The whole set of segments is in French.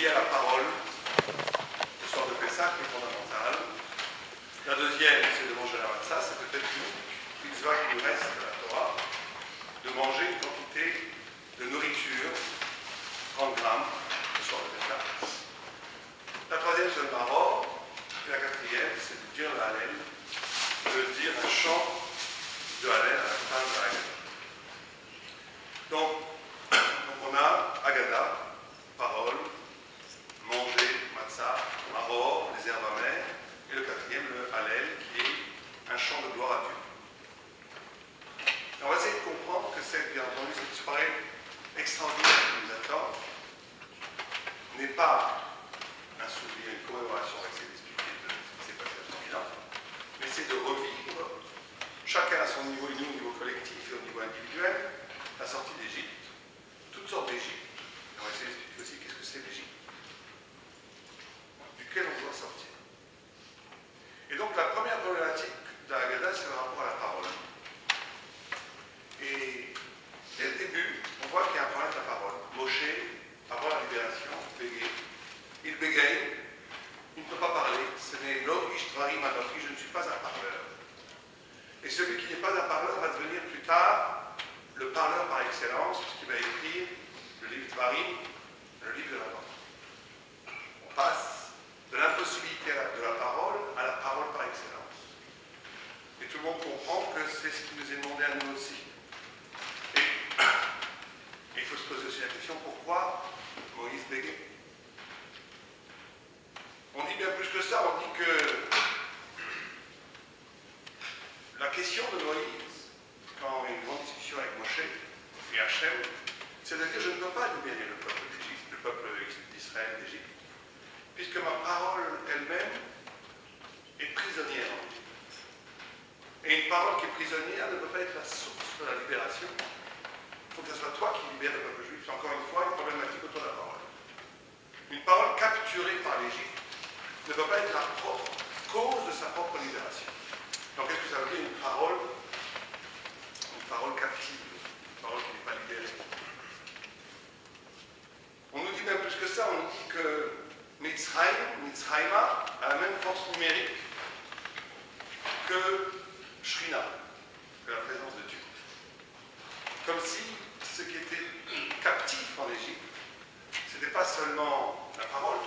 liée à la parole. Le soir de Pessah, qui est fondamentale. La deuxième, c'est de manger la matzah. C'est peut-être une mitzvah qui nous reste de la Torah, de manger une quantité de nourriture, 30 grammes, le soir de Pessah. La troisième, c'est le maror. Et la quatrième, c'est de dire le Hallel, de dire un chant de Hallel à la fin de la Haggadah. Donc on a Haggadah, parole, manger, matzah, maror, les herbes amères, et le quatrième, le Hallel, qui est un chant de gloire à Dieu. Et on va essayer de comprendre que bien entendu, cette soirée extraordinaire qui nous attend n'est pas un souvenir, une commémoration, on va essayer d'expliquer de ce qui s'est passé à 3000 ans, mais c'est de revivre, chacun à son niveau, et nous au niveau collectif et au niveau individuel, la sortie d'Égypte, toutes sortes d'Égypte. On va essayer d'expliquer aussi qu'est-ce que c'est l'Égypte, duquel on doit sortir. Et donc la première problématique de la Haggadah, c'est le rapport à la parole. Et dès le début, on voit qu'il y a un problème de la parole. Moshe, avant la libération, bégaye. Il bégaye, il ne peut pas parler. Ce n'est l'Oish Dvarim Anochi, je ne suis pas un parleur. Et celui qui n'est pas un parleur va devenir plus tard le parleur par excellence, puisqu'il va écrire le livre Dvarim, le livre de la mort. On passe de l'impossibilité de la parole à la parole par excellence. Et tout le monde comprend que c'est ce qui nous est demandé à nous aussi. Et il faut se poser aussi la question, pourquoi Moïse bégaye? On dit bien plus que ça, on dit que la question de Moïse, quand il y a une grande discussion avec Moshe et Hachem, c'est de dire je ne peux pas libérer le peuple d'Égypte, le peuple d'Israël d'Égypte, puisque ma parole elle-même est prisonnière en Égypte. Et une parole qui est prisonnière ne peut pas être la source de la libération. Il faut que ce soit toi qui libères le peuple juif. C'est encore une fois une problématique autour de la parole. Une parole capturée par l'Égypte ne peut pas être la propre cause de sa propre libération. Donc qu'est-ce que ça veut dire une parole captive, une parole qui n'est pas libérée? On nous dit même plus que ça, on nous dit que Mitzrayma a la même force numérique que Shrina, que la présence de Dieu. Comme si ce qui était captif en Égypte, ce n'était pas seulement la parole,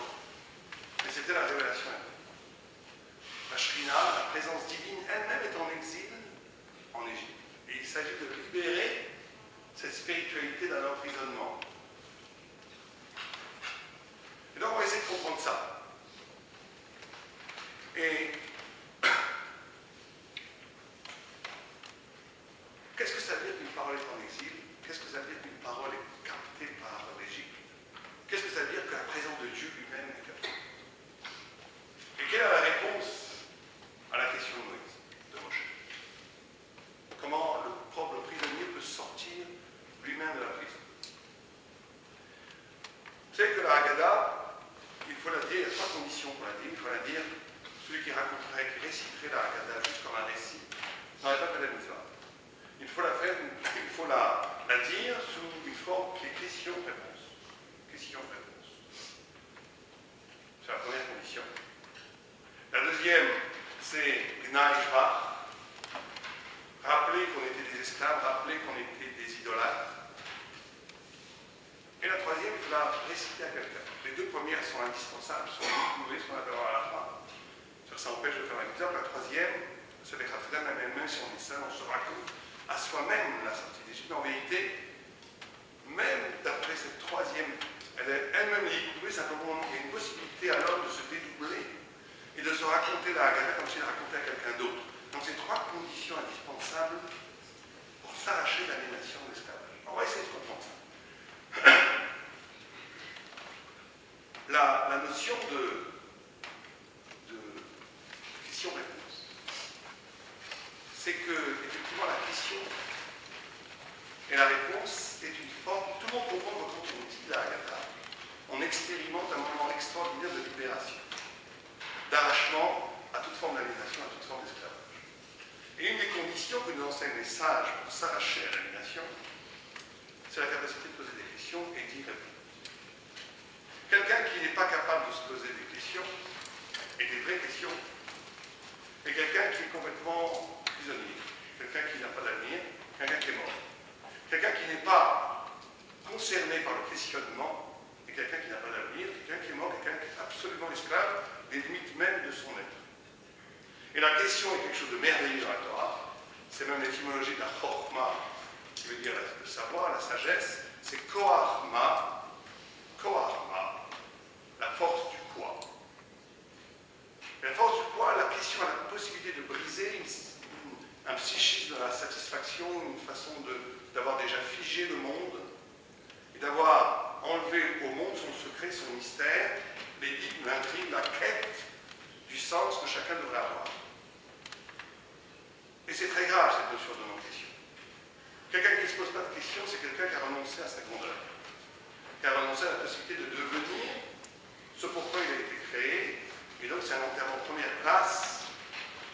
mais c'était la révélation elle-même. La Shrina, la présence divine elle-même est en exil en Égypte. Et il s'agit de libérer cette spiritualité d'un emprisonnement. Et donc on va essayer de comprendre ça. Et qu'est-ce que ça veut dire qu'une parole est en exil? Qu'est-ce que ça veut dire qu'une parole est captée par l'Égypte? Qu'est-ce que ça veut dire que la présence de Dieu lui-même est captée? Et quelle est la réponse à la question de Moïse, de Moshe? Comment le propre prisonnier peut sortir lui-même de la prison? Vous savez que la Haggadah, il faut la dire, il y a trois conditions pour la dire. Il faut la dire, celui qui raconterait, qui réciterait la Haggadah juste comme un récit, n'aurait pas fait la mitzvah. Il faut la faire, il faut la dire sous une forme qui est question-réponse. Question-réponse. C'est la première condition. La deuxième, c'est Gna Ishva. Rappeler qu'on était des esclaves, rappeler qu'on était des idolâtres. Et la troisième, il faut la réciter à quelqu'un. Les deux premières sont indispensables, sont découvrées, ce qu'on appelle à la fin. Ça empêche de faire la mitzvah. La troisième, c'est les Khatridam, même si on est seul, on se raconte à soi-même la sortie d'Égypte. En vérité, même d'après cette troisième, elle est elle-même découvrée, simplement il y a une possibilité à l'homme de se dédoubler et de se raconter la Haggadah comme s'il la racontait à quelqu'un d'autre. Donc c'est trois conditions indispensables pour s'arracher de l'aliénation de l'esclavage. On va essayer de comprendre ça. La notion de question-réponse, c'est que, effectivement, la question et la réponse est une forme. Tout le monde comprend que quand on dit la Haggadah, on expérimente un moment extraordinaire de libération, d'arrachement à toute forme d'aliénation, à toute forme d'esclavage. Et une des conditions que nous enseignent les sages pour s'arracher à l'aliénation, c'est la capacité de poser des questions et d'y répondre. Quelqu'un qui n'est pas capable de se poser des questions, et des vraies questions, est quelqu'un qui est complètement prisonnier, quelqu'un qui n'a pas d'avenir, quelqu'un qui est mort. Quelqu'un qui n'est pas concerné par le questionnement, et quelqu'un qui n'a pas d'avenir, quelqu'un qui est mort, quelqu'un qui est absolument esclave des limites même de son être. Et la question est quelque chose de merveilleux dans la Torah. C'est même l'étymologie de la chorma, qui veut dire le savoir, la sagesse. C'est koachma, koachma, la force du quoi. Et la force du quoi, la question a la possibilité de briser un psychisme de la satisfaction, une façon d'avoir déjà figé le monde, et d'avoir enlevé au monde son secret, son mystère, l'énigme, l'intrigue, la quête du sens que chacun devrait avoir. Et c'est très grave, cette notion de non-question. Quelqu'un qui ne se pose pas de questions, c'est quelqu'un qui a renoncé à sa grandeur, qui a renoncé à la possibilité de devenir ce pourquoi il a été créé, et donc c'est un enterrement en première place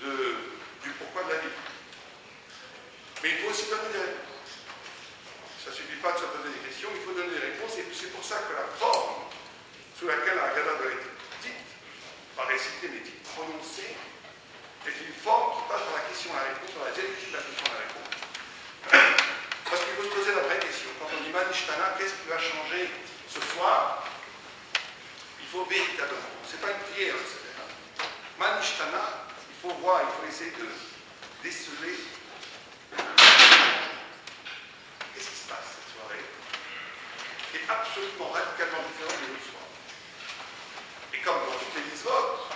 du pourquoi de la vie. Mais il faut aussi donner des réponses. Ça ne suffit pas de se poser des questions, il faut donner des réponses, et c'est pour ça que la forme sous laquelle la Haggadah doit être dite, pas récitée, mais dite prononcée, est une forme qui passe par la question à la réponse, par la dialectique de la question à la réponse. Parce qu'il faut se poser la vraie question. Quand on dit Manishtana, qu'est-ce qui va changer ce soir? Il faut véritablement. Ce n'est pas une prière, etc. Manishtana, il faut voir, il faut essayer de déceler qu'est-ce qui se passe cette soirée, qui est absolument radicalement différente des autres soirs. Et comme dans toutes les mitzvot,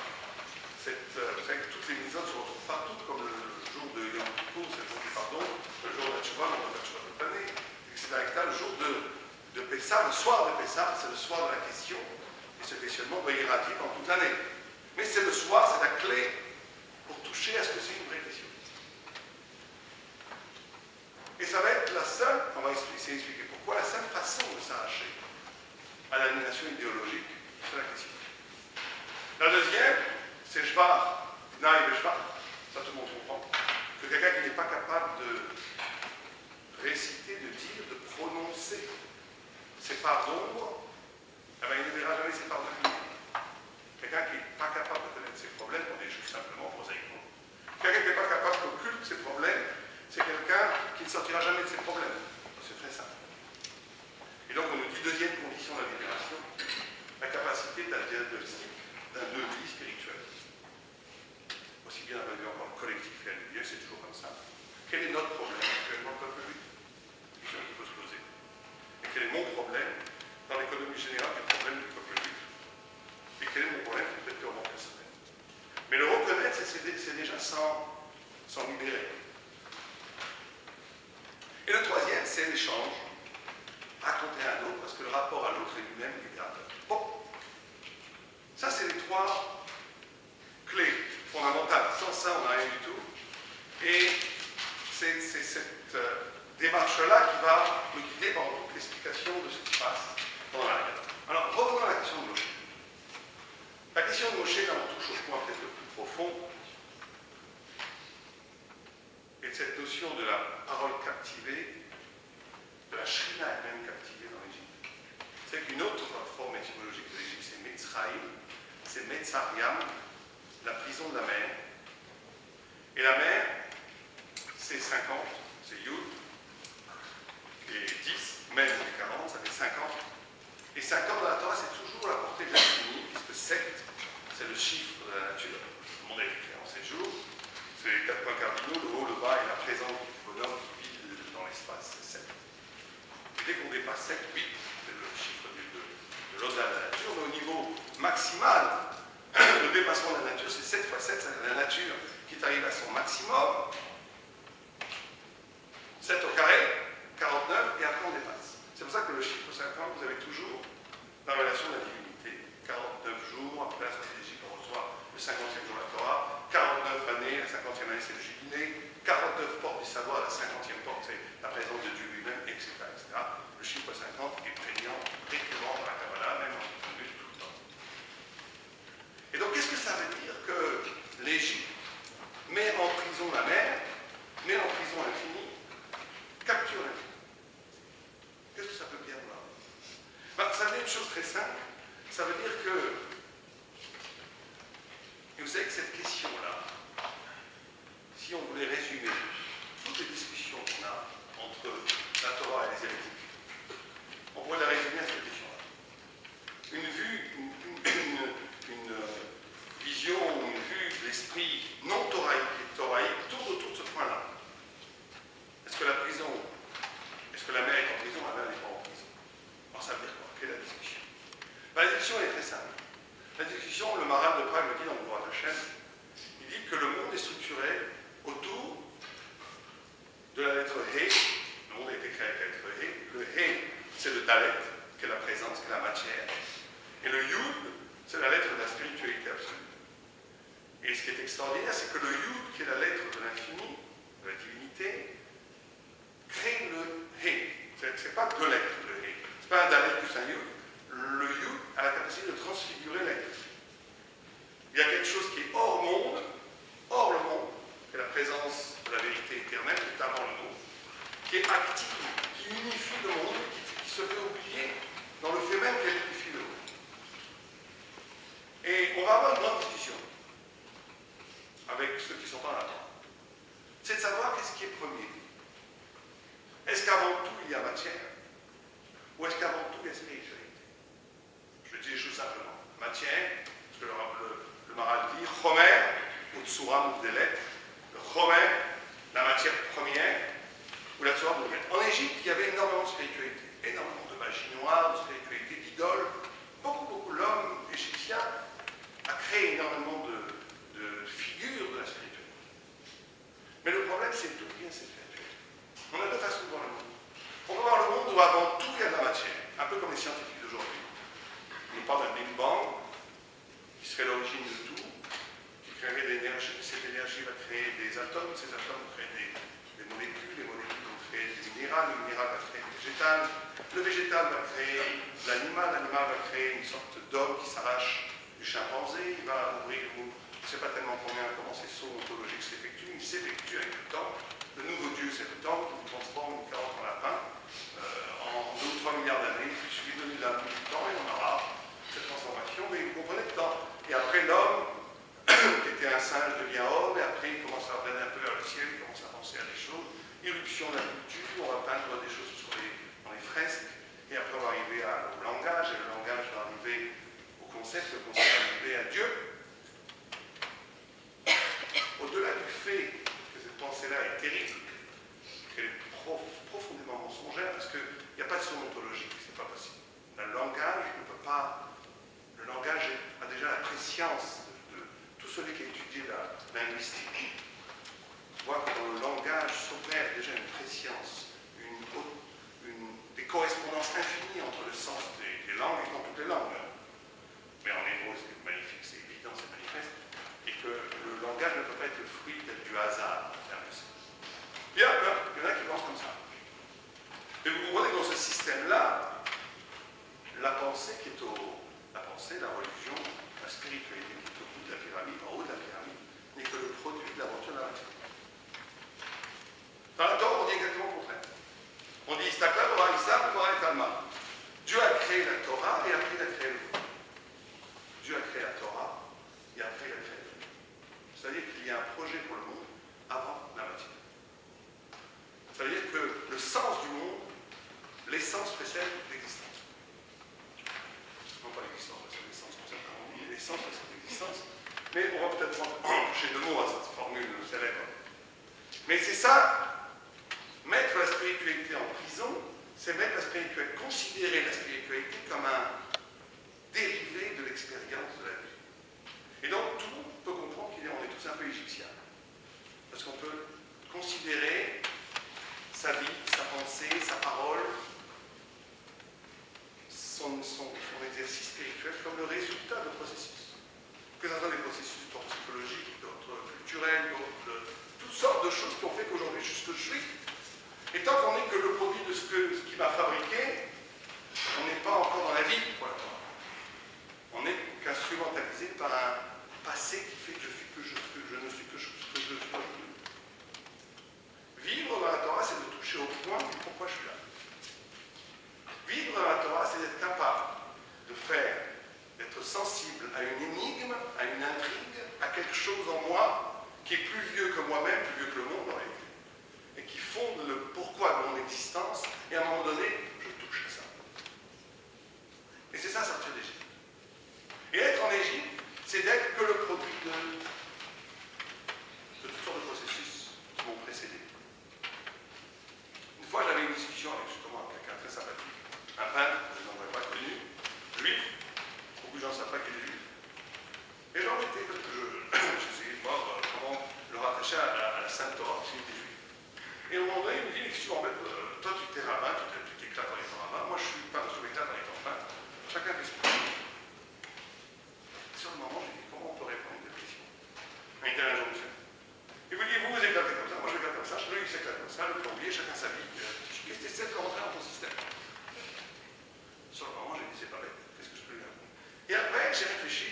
vous savez que toutes les mitzvot se retrouvent partout, comme le jour de Yom Kippour, c'est le jour du pardon, le jour de la Tchouva, on va faire Tchouva toute l'année, etc. Le jour de Pessah, le soir de Pessah, c'est le soir de la question, et ce questionnement va irradier pendant toute l'année. Mais c'est le soir, c'est la clé pour toucher à ce que c'est une vraie question. Et ça va être la seule, on va essayer d'expliquer pourquoi, la seule façon de s'arracher à l'aliénation idéologique, c'est la question. La deuxième, c'est Shvar, Naï et Shvar, ça tout le monde comprend, que quelqu'un qui n'est pas capable de réciter, de dire, de prononcer ses parts d'ombre, eh bien, il ne verra jamais ses parts de lumière. Quelqu'un qui n'est pas capable de connaître ses problèmes, on est juste simplement prosaïquement. Quelqu'un qui n'est pas capable d'occulter ses problèmes, c'est quelqu'un qui ne sortira jamais de ses problèmes. C'est très simple. Et donc on nous dit deuxième condition de la libération, la capacité d'un diagnostic, d'un devis spirituel. Aussi bien d'un point de vue encore collectif et individuel, c'est toujours comme ça. Quel est notre problème actuellement, peuple juif? C'est ce qu'il faut se poser. Et quel est mon problème dans l'économie générale du problème du peuple juif? Et quel est mon problème qui peut être purement personnel? Mais le reconnaître, c'est déjà s'en libérer. Et le troisième, c'est l'échange. Raconter à un autre, parce que le rapport à l'autre est lui-même libérateur. Bon. Ça, c'est les trois clés fondamentales. Sans ça, on n'a rien du tout. Et c'est cette démarche-là qui va nous guider dans toute l'explication de ce qui se passe pendant la Haggadah. Alors, revenons à la question de Moshe. La question de Moshe, là, on touche au point peut-être le plus profond. Et de cette notion de la parole captivée, de la Shrina elle-même captivée dans l'Égypte. C'est qu'une autre forme étymologique de l'Égypte, c'est Metzraïm, c'est Metzariam, la prison de la mer. Et la mer, c'est 50, c'est Yud, et 10, même c'est 40, ça fait 50. Et 50 dans la Torah, c'est toujours la portée de l'infini, puisque 7, c'est le chiffre de la nature. Le monde a été créé en 7 jours. C'est les 4 points cardinaux, le haut, le bas et la présence du bonhomme qui vit dans l'espace, c'est 7. Et dès qu'on dépasse 7, 8, c'est le chiffre de l'au-delà de la nature, mais au niveau maximal, le dépassement de la nature, c'est 7 fois 7, c'est la nature qui arrive à son maximum, 7 au carré, 49, et après on dépasse. C'est pour ça que le chiffre 50, vous avez toujours la relation de la divinité. 49 jours, après la sortie d'Égypte, on reçoit le 50e jour de la Torah, 49 années, la 50e année, c'est le jubilé, 49 portes du savoir, la 50e porte, c'est la présence de Dieu lui-même, etc., etc. Le chiffre 50 est prégnant, récurrent dans la Kabbalah, même en tout le temps. Et donc, qu'est-ce que ça veut dire que l'Égypte met en prison la mer, met en prison l'infini, capture l'infini? Qu'est-ce que ça peut bien vouloir? Ça veut dire une chose très simple, ça veut dire que, et vous savez que cette question-là, si on voulait résumer toutes les discussions qu'on a entre la Torah et les hérétiques, on pourrait la résumer à cette question-là. Une vision, une vue de l'esprit non thoraïque et thoraïque tourne autour de ce point-là. Est-ce que la prison, est-ce que la mère est en prison, la mère n'est pas en prison? Alors ça veut dire quoi? Quelle est la discussion? La discussion est très simple. La discussion, le Maharal de Prague le dit dans le droit de Hachem, il dit que le monde est structuré autour de la lettre He. Le monde a été créé avec la lettre He. Le He, c'est le Dalet, qui est la présence, qui est la matière. Et le Yud, c'est la lettre de la spiritualité absolue. Et ce qui est extraordinaire, c'est que le Yud, qui est la lettre de l'infini, de la divinité, crée le He. C'est pas deux lettres, le He. C'est pas un Dalet plus un Yud. Le Yud a la capacité de transfigurer l'être. Il y a quelque chose qui est hors monde, hors le monde, qui est la présence de la vérité éternelle, notamment le monde, qui est active, qui unifie le monde, qui se fait oublier dans le fait même qu'elle unifie le monde. Et on va avoir une grande discussion avec ceux qui sont en attente. C'est de savoir qu'est-ce qui est premier. Est-ce qu'avant tout il y a matière, ou est-ce qu'avant tout il y a spiritualité? Je dis les choses simplement. Matière, parce que le Maharal dit, Chomer, ou Tsuram, ou des lettres. Le Chomer, la matière première, ou la Tsuram, ou des lettres. En Égypte, il y avait énormément de spiritualité, énormément de magie noire, de spiritualité, d'idoles. Beaucoup. L'homme égyptien a créé énormément de figures de la spiritualité. Mais le problème, c'est d'oublier cette spiritualité. On a deux façons de voir le monde. On peut voir le monde où avant tout, il y a de la matière, un peu comme les scientifiques d'aujourd'hui. On nous parle d'un Big Bang, qui serait l'origine de tout, qui créerait de l'énergie. Cette énergie va créer des atomes, ces atomes vont créer des molécules, les molécules vont créer du minéral, le minéral va créer du végétal, le végétal va créer l'animal va créer une sorte d'homme qui s'arrache du chimpanzé, il va ouvrir, je ne sais pas tellement comment ces sauts ontologiques s'effectuent, il s'effectue avec le temps. Le nouveau Dieu, c'est le temps qui transforme une carotte en lapin. En 2 ou 3 milliards d'années, il suffit de donner la du temps et on aura cette transformation, mais vous comprenez le temps. Et après l'homme, qui était un singe, devient homme, et après il commence à regarder un peu vers le ciel, il commence à penser à des choses. Irruption de la culture, on va peindre des choses dans les fresques, et après on va arriver au langage, et le langage va arriver au concept, le concept va arriver à Dieu. Au-delà du fait que cette pensée-là est terrible, qu'elle est profondément mensongère, parce qu'il n'y a pas de son ontologique, c'est pas possible. Le langage ne peut pas. Le langage a déjà la préscience de tout celui qui a étudié la linguistique. Voit que dans le langage s'opère déjà une préscience, des correspondances infinies entre le sens des langues et dans toutes les langues. Mais en hébreu, c'est magnifique, c'est évident, c'est manifeste. Et que le langage ne peut pas être le fruit du hasard. Il y en a qui pensent comme ça. Et vous comprenez que dans ce système-là, la pensée, la religion, la spiritualité qui est au bout de la pyramide, en haut de la pyramide, n'est que le produit de l'aventure de la matière. Dans la Torah, on dit exactement le contraire. On dit Istakla, Torah, Islam, Torah et Talma. Dieu a créé la Torah et après il a créé le monde. Dieu a créé la Torah et après il a créé le monde. C'est-à-dire qu'il y a un projet pour le monde avant la matière. C'est-à-dire que le sens du monde, l'essence précède l'existence. Non pas l'existence, parce que l'essence, comme ça, on dit l'essence précède l'existence. Mais on va peut-être toucher 2 mots à cette formule célèbre. Mais c'est ça, mettre la spiritualité en prison, c'est mettre la spiritualité, considérer la spiritualité comme un dérivé de l'expérience de la vie. Et donc, tout le monde peut comprendre qu'on est tous un peu égyptiens. Parce qu'on peut considérer sa vie, sa pensée, sa parole, son exercice spirituel comme le résultat de processus. Que ce soit des processus psychologiques, d'autres culturels, toutes sortes de choses qui ont fait qu'aujourd'hui je suis ce que je suis. Et tant qu'on n'est que le produit de ce que un moment donné, je touche à ça. Et c'est ça, sortir d'Égypte. Et être en Égypte, c'est d'être que le produit de toutes sortes de processus qui m'ont précédé. Une fois, j'avais une discussion avec justement quelqu'un très sympathique, un peintre que je n'aurais pas connu, juif, beaucoup de gens ne savent pas qu'il est juif. Et j'embêtais parce que j'essayais de voir comment le rattacher à la Sainte Torah, parce qu'il était juif. Et au moment donné, il me dit, qu'est-ce que tu m'embêtes, toi tu t'es rabbin, tu t'éclates en étant rabbin, moi je suis peintre, je m'éclate en étant peintre. Chacun fait ce qu'il veut. Sur le moment, j'ai dit, comment on peut répondre à une telle question? Un italien jonction. Il vous dit, vous vous éclatez comme ça, moi je m'éclate comme ça, lui il s'éclate comme ça, le plombier, chacun sa vie. Qu'est-ce que tu essaies de rentrer dans ton système? Sur le moment, j'ai dit, c'est pas bête, qu'est-ce que je peux lui répondre? Et après, j'ai réfléchi.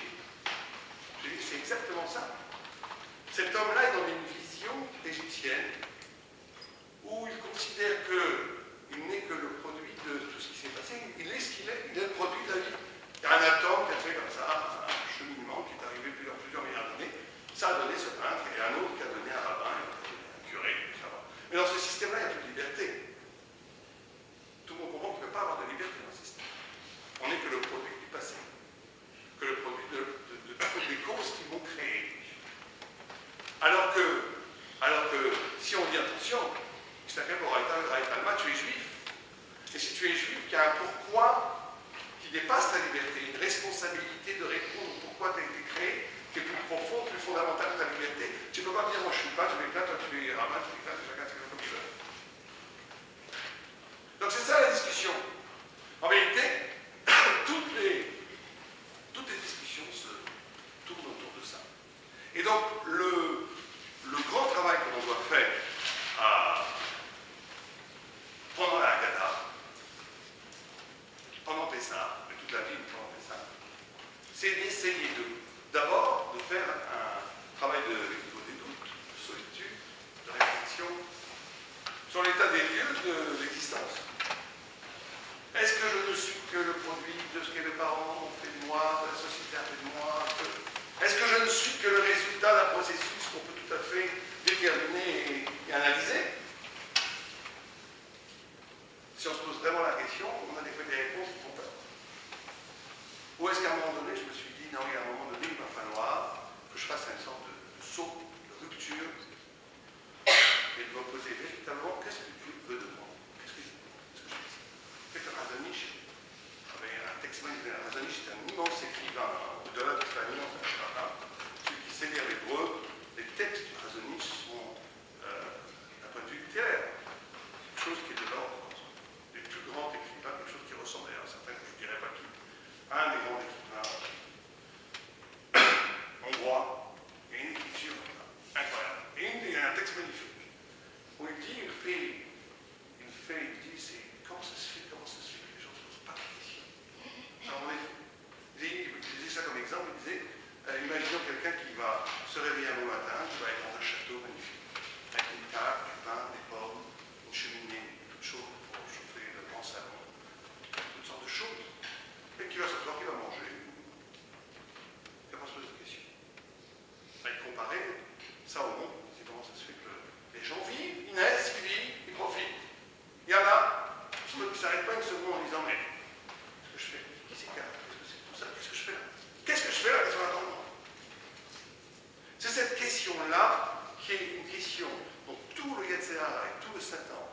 J'ai dit, c'est exactement ça. Cet homme-là est dans une vision égyptienne où il considère qu'il n'est que le produit de tout ce qui s'est passé. Il est ce qu'il est, il est le produit de la vie. Il y a un atome qui a fait comme ça, un cheminement qui est arrivé plusieurs milliards d'années. Ça a donné ce peintre, et un autre qui a donné un rabbin, et un autre un curé, ça va. Mais dans ce système-là, il n'y a plus de liberté. Tout le monde comprend qu'il ne peut pas avoir de liberté dans ce système. On n'est que le produit du passé, que le produit des causes qui m'ont créé. Alors que si on dit attention, tu es juif. Et si tu es juif, il y a un pourquoi qui dépasse ta liberté, une responsabilité de répondre au pourquoi tu as été créé, qui est plus profond, plus fondamental que ta liberté. Tu ne peux pas me dire, moi je suis pas, je m'éclate, toi tu es rabbin, tu t'éclates, chacun fait comme il veut. Donc c'est ça la discussion. En vérité, toutes les discussions se tournent autour de ça. Et donc, le grand travail que l'on doit faire pendant la Haggadah, pendant Pessah, mais toute la vie pendant Pessah, c'est d'essayer d'abord de faire un travail de doute, de solitude, de réflexion sur l'état des lieux de l'existence. Est-ce que je ne suis que le produit de ce que mes parents ont fait de moi, de la société a fait de moi? Est-ce que je ne suis que le résultat d'un processus qu'on peut tout à fait déterminer et analyser? Si on se pose vraiment la question, on a des réponses qui font peur. Ou est-ce qu'à un moment donné, je me suis dit, non, il y a un moment donné, il va falloir que je fasse une sorte de saut, de rupture, et de me poser véritablement, qu'est-ce que Dieu veut de moi? Qu'est-ce que je fais ici? Peter Razonich avait un texte magnifique. Razonich est un immense écrivain, au-delà de sa immense écrivain. Ceux qui sait lire l'hébreu, les textes de Razonich sont, d'un point de vue littéraire, quelque chose qui est de l'ordre des plus grands écrivains, quelque chose qui ressemble à certains, je ne dirais pas qui, un des grands écrivains hongrois, il y a une écriture incroyable. Et il y a un texte magnifique où il dit, il dit, comment ça se fait que les gens ne se posent pas de questions? Alors, il disait ça comme exemple, il disait, imaginons quelqu'un qui va se réveiller un beau matin, qui va être dans un château magnifique, avec une table, du pain, des pommes, une cheminée, toutes choses pour chauffer le grand salon, toutes sortes de choses, et qui va s'asseoir, qui va manger, il va pas se poser de questions. Avec comparer ça au monde, c'est comment ça se fait que les gens vivent, ils naissent, ils vivent, ils profitent. Il y en a qui ne s'arrêtent pas une seconde en disant, mais qu'est-ce que je fais? Qui c'est qu'est-ce que c'est tout ça? Qu'est-ce que je fais là? Qu'est-ce que je fais là? Qu'est-ce qu'on attend de moi? C'est cette question-là qui est une question dont tout le Yetzirah et tout le Satan,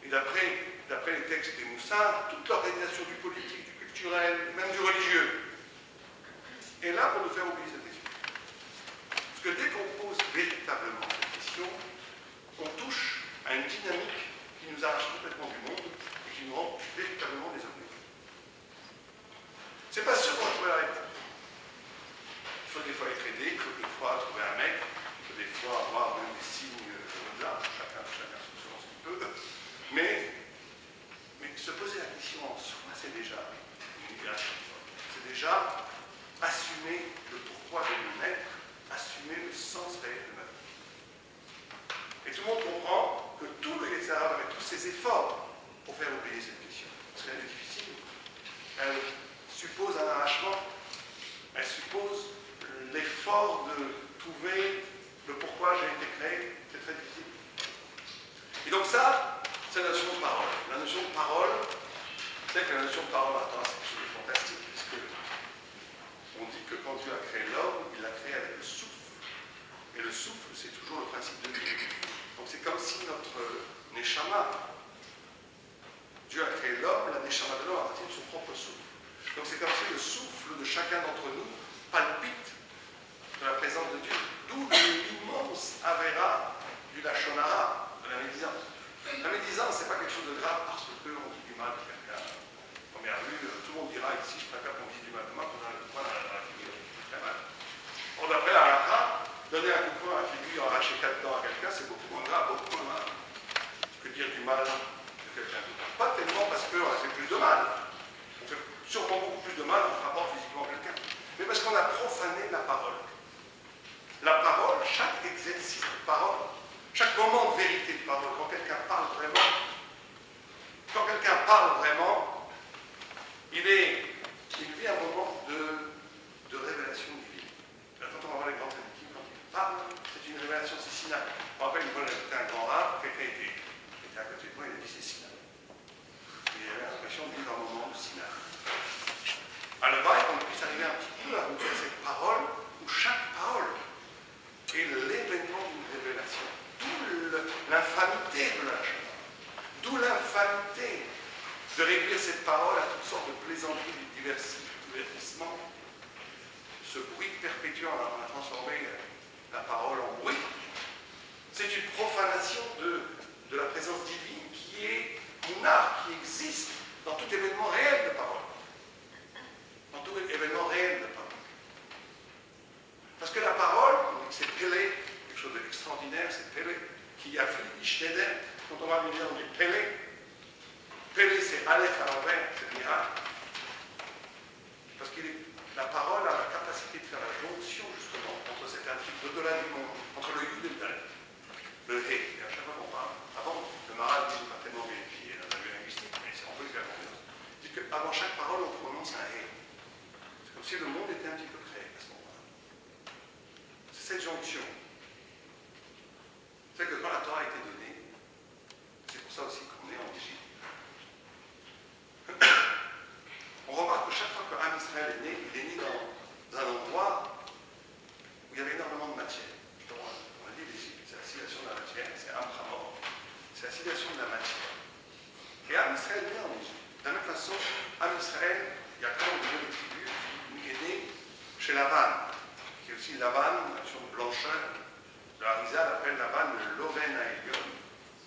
et d'après les textes des Moussards, toute l'organisation du politique, du culturel, même du religieux, est là pour nous faire oublier cette question. Parce que dès qu'on pose véritablement cette question, on touche à une dynamique qui nous arrache complètement du monde et qui nous rend véritablement désolés. C'est pas sûr qu'on va trouver la réponse. Il faut des fois être aidé, il faut des fois trouver un mec, il faut des fois avoir même des signes au-delà, chacun selon ce qu'il peut. Mais se poser la question en soi, c'est déjà une libération. C'est déjà assumer le pourquoi de nous être, assumer le sens réel de ma vie. Et tout le monde comprend que tout le Yetzirah, avec tous ses efforts pour faire oublier cette question, parce qu'elle est difficile, elle suppose un arrachement, elle suppose l'effort de trouver le pourquoi j'ai été créé, c'est très difficile. Et donc ça, c'est la notion de parole. La notion de parole, parole, c'est que la notion de parole, attends, c'est quelque chose de fantastique, puisque on dit que quand Dieu a créé l'homme, il l'a créé avec le souffle. Et le souffle, c'est toujours le principe de Dieu. Donc c'est comme si notre Neshama, Dieu a créé l'homme, la Neshama de l'homme à partir de son propre souffle. Donc c'est comme si le souffle de chacun d'entre nous palpite de la présence de Dieu. D'où l'immense Avera du Lachonara, de la médisance. La médisance, c'est pas quelque chose de grave parce qu'on dit du mal de quelqu'un. Première vue, tout le monde dira ici, je préfère qu'on dise du mal de moi qu'on a le poing dans la figure. Très mal. Or, d'après la Raka, donner un coup de poing à la figure, arracher 4 dents à quelqu'un, c'est beaucoup moins grave, beaucoup moins mal que dire du mal de quelqu'un d'autre. Pas tellement parce qu'on a fait plus de mal. On fait sûrement beaucoup plus de mal en frappant physiquement quelqu'un. Mais parce qu'on a profané la parole. La parole, chaque exercice de parole, chaque moment de vérité de parole, quand quelqu'un parle vraiment, il vit un moment de révélation divine. Quand on va voir les grands traditifs, quand ils parlent, c'est une révélation, c'est Sinaï. Je me rappelle une fois, j'étais un grand rare, quelqu'un était à côté de moi, il a dit c'est Sinaï. Et j'avais l'impression de vivre un moment de Sinaï. À le bail, qu'on puisse arriver un petit peu à goûter cette parole, où chaque parole est l'événement d'une révélation. D'où l'infamité de la chose. D'où l'infamité de réduire cette parole à toutes sortes de plaisanteries, du divertissement. Ce bruit perpétuel, on a transformé la parole en bruit. C'est une profanation de la présence divine qui est un art qui existe dans tout événement réel de parole. Dans tout événement réel de parole. Parce que la parole, c'est Pélé, quelque chose d'extraordinaire, c'est Pélé, qui a fait Schneider. Quand on va lui dire, on dit Pélé. Pélé, c'est Aleph à l'envers, c'est le miracle. Parce que la parole a la capacité de faire la jonction, justement, entre cet intrigue au-delà du monde, entre le Yud et le Dalet. Le Hé. Et à chaque fois qu'on parle, avant, le Maral dit, pas tellement vérifié dans la vue linguistique, mais on peut lui faire confiance. C'est qu'avant chaque parole, on prononce un Hé. C'est comme si le monde était un petit peu créé à ce moment-là. C'est cette jonction. C'est que quand la Torah a été donnée, c'est pour ça aussi qu'on est en Égypte. On remarque que chaque fois qu'Am Israël est né, il est né dans un endroit où il y avait énormément de matière. Justement, on a dit l'Égypte, c'est l'assimilation de la matière, c'est Am Hamor, c'est l'assimilation de la matière. Et Am Israël est né en Égypte. De la même façon, Am Israël, il y a quand même une des tribus qui est né chez Lavan, qui est aussi Lavan, une action de blancheur. Le Harizal appelle Lavan le Loven Aelion,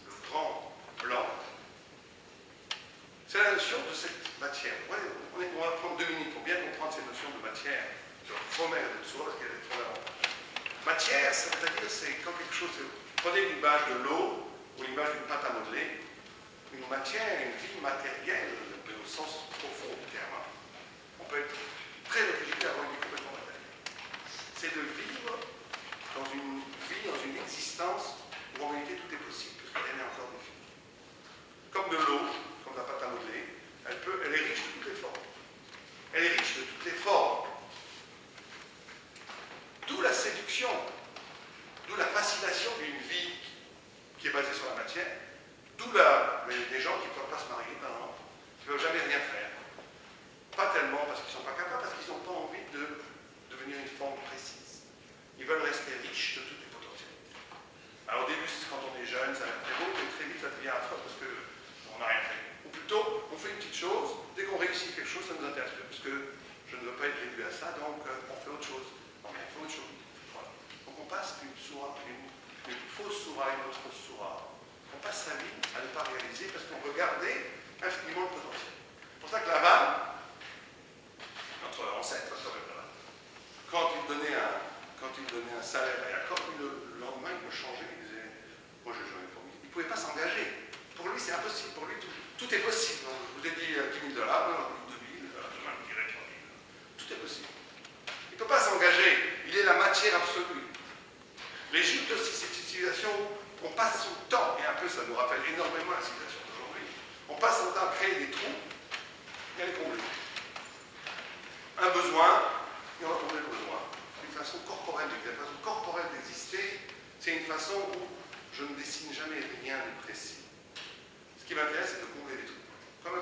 le grand blanc. C'est la notion de cette matière. On va prendre 2 minutes pour bien comprendre cette notion de matière, de Homer et de Tsour, parce qu'elle est fondamentale. Matière, c'est-à-dire, c'est quand quelque chose. Prenez l'image de l'eau ou l'image d'une pâte à modeler. Une matière, une vie matérielle, mais au sens profond du terme. On peut être très réfléchi à avoir une vie complètement matérielle. C'est de vivre dans une vie, dans une existence où en réalité tout est possible, parce qu'il y en a encore des filles. Comme de l'eau, comme la pâte à modeler, elle est riche de toutes les formes. Elle est riche de toutes les formes. D'où la séduction, d'où la fascination d'une vie qui est basée sur la matière, d'où des gens qui ne peuvent pas se marier, qui ne peuvent jamais rien faire. Pas tellement parce qu'ils ne sont pas capables, parce qu'ils n'ont pas envie de devenir une forme précise. Ils veulent rester riches de toutes les potentialités. Alors au début, quand on est jeune, ça va être très beau, mais très vite, ça devient affreux parce qu'on n'a rien fait. Ou plutôt, on fait une petite chose, dès qu'on réussit quelque chose, ça nous intéresse plus, parce que je ne veux pas être réduit à ça, donc on fait autre chose. Non, mais on fait autre chose. Voilà. Donc on passe d'une soura, une fausse soura à une autre soura. On passe sa vie à ne pas réaliser parce qu'on veut garder infiniment le potentiel. C'est pour ça que Lavan, notre ancêtre, quand il donnait un salaire à Jacob, le lendemain, il me changeait, il disait, moi je jamais promis. Il ne pouvait pas s'engager. Pour lui, c'est impossible. Pour lui, tout est possible. Donc, je vous ai dit $10 000, non, 2 000, demain, je dirai 3 000. Tout est possible. Il ne peut pas s'engager. Il est la matière absolue. L'Égypte aussi, c'est une civilisation où on passe son temps, et un peu ça nous rappelle énormément la civilisation d'aujourd'hui, on passe son temps à créer des trous et à les combler. Un besoin, et on va combler le besoin. Une façon corporelle d'exister, c'est une façon où je ne dessine jamais rien de précis. Ce qui m'intéresse, c'est de combler des trous. Comme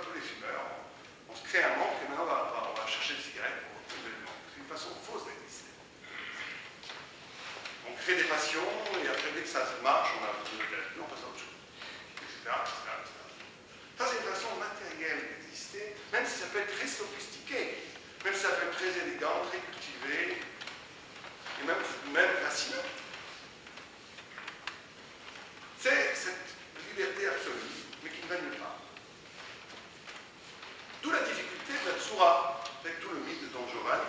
même si ça peut être très sophistiqué, même si ça peut être très élégant, très cultivé, et même fascinant. C'est cette liberté absolue, mais qui ne règne pas. D'où la difficulté de la Tsura, avec tout le mythe de Don Giovanni.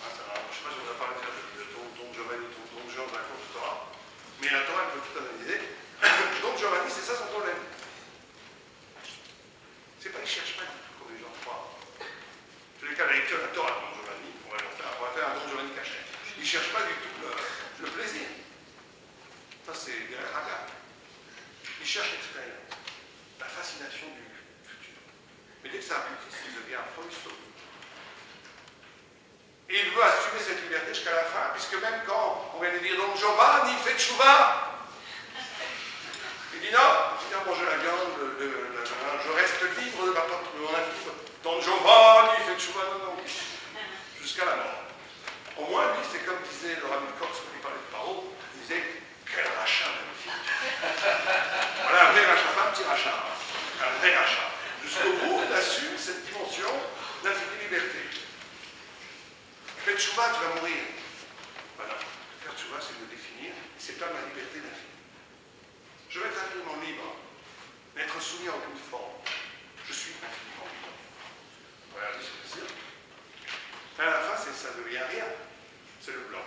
Je ne sais pas si on a parlé de Don Giovanni, Don Juan de la cour de Torah, mais la Torah, elle peut tout analyser. Don Giovanni, c'est ça son problème. C'est pas, il ne cherche pas du tout comme les gens croient. En tous les cas, la lecture de la Torah de Don Giovanni, on va faire un Don Giovanni caché. Il ne cherche pas du tout le plaisir. Ça, c'est des ragas. Il cherche l'expérience, la fascination du futur. Mais dès que ça aboutit, il devient un froisson. Et il veut assumer cette liberté jusqu'à la fin, puisque même quand on vient de dire Don Giovanni, fait tchouva, il dit non, manger la viande, je reste libre de mon infini. Don Giovanni, fait tchouva, non, jusqu'à la mort. Au moins, lui, c'est comme disait le Rabbi Cox quand il parlait de Paro, il disait quel rachat magnifique. Voilà, un vrai rachat, pas un petit rachat, un vrai rachat. Jusqu'au bout, il assume cette dimension d'infinie liberté. Fais tchouva, tu vas mourir. Voilà. Faire tchouva, c'est me définir, c'est pas ma liberté d'infini. Je veux être infiniment libre, n'être soumis à aucune forme. Je suis infiniment libre. Voilà, c'est facile. Mais à la fin, ça ne devient rien. C'est le blanc.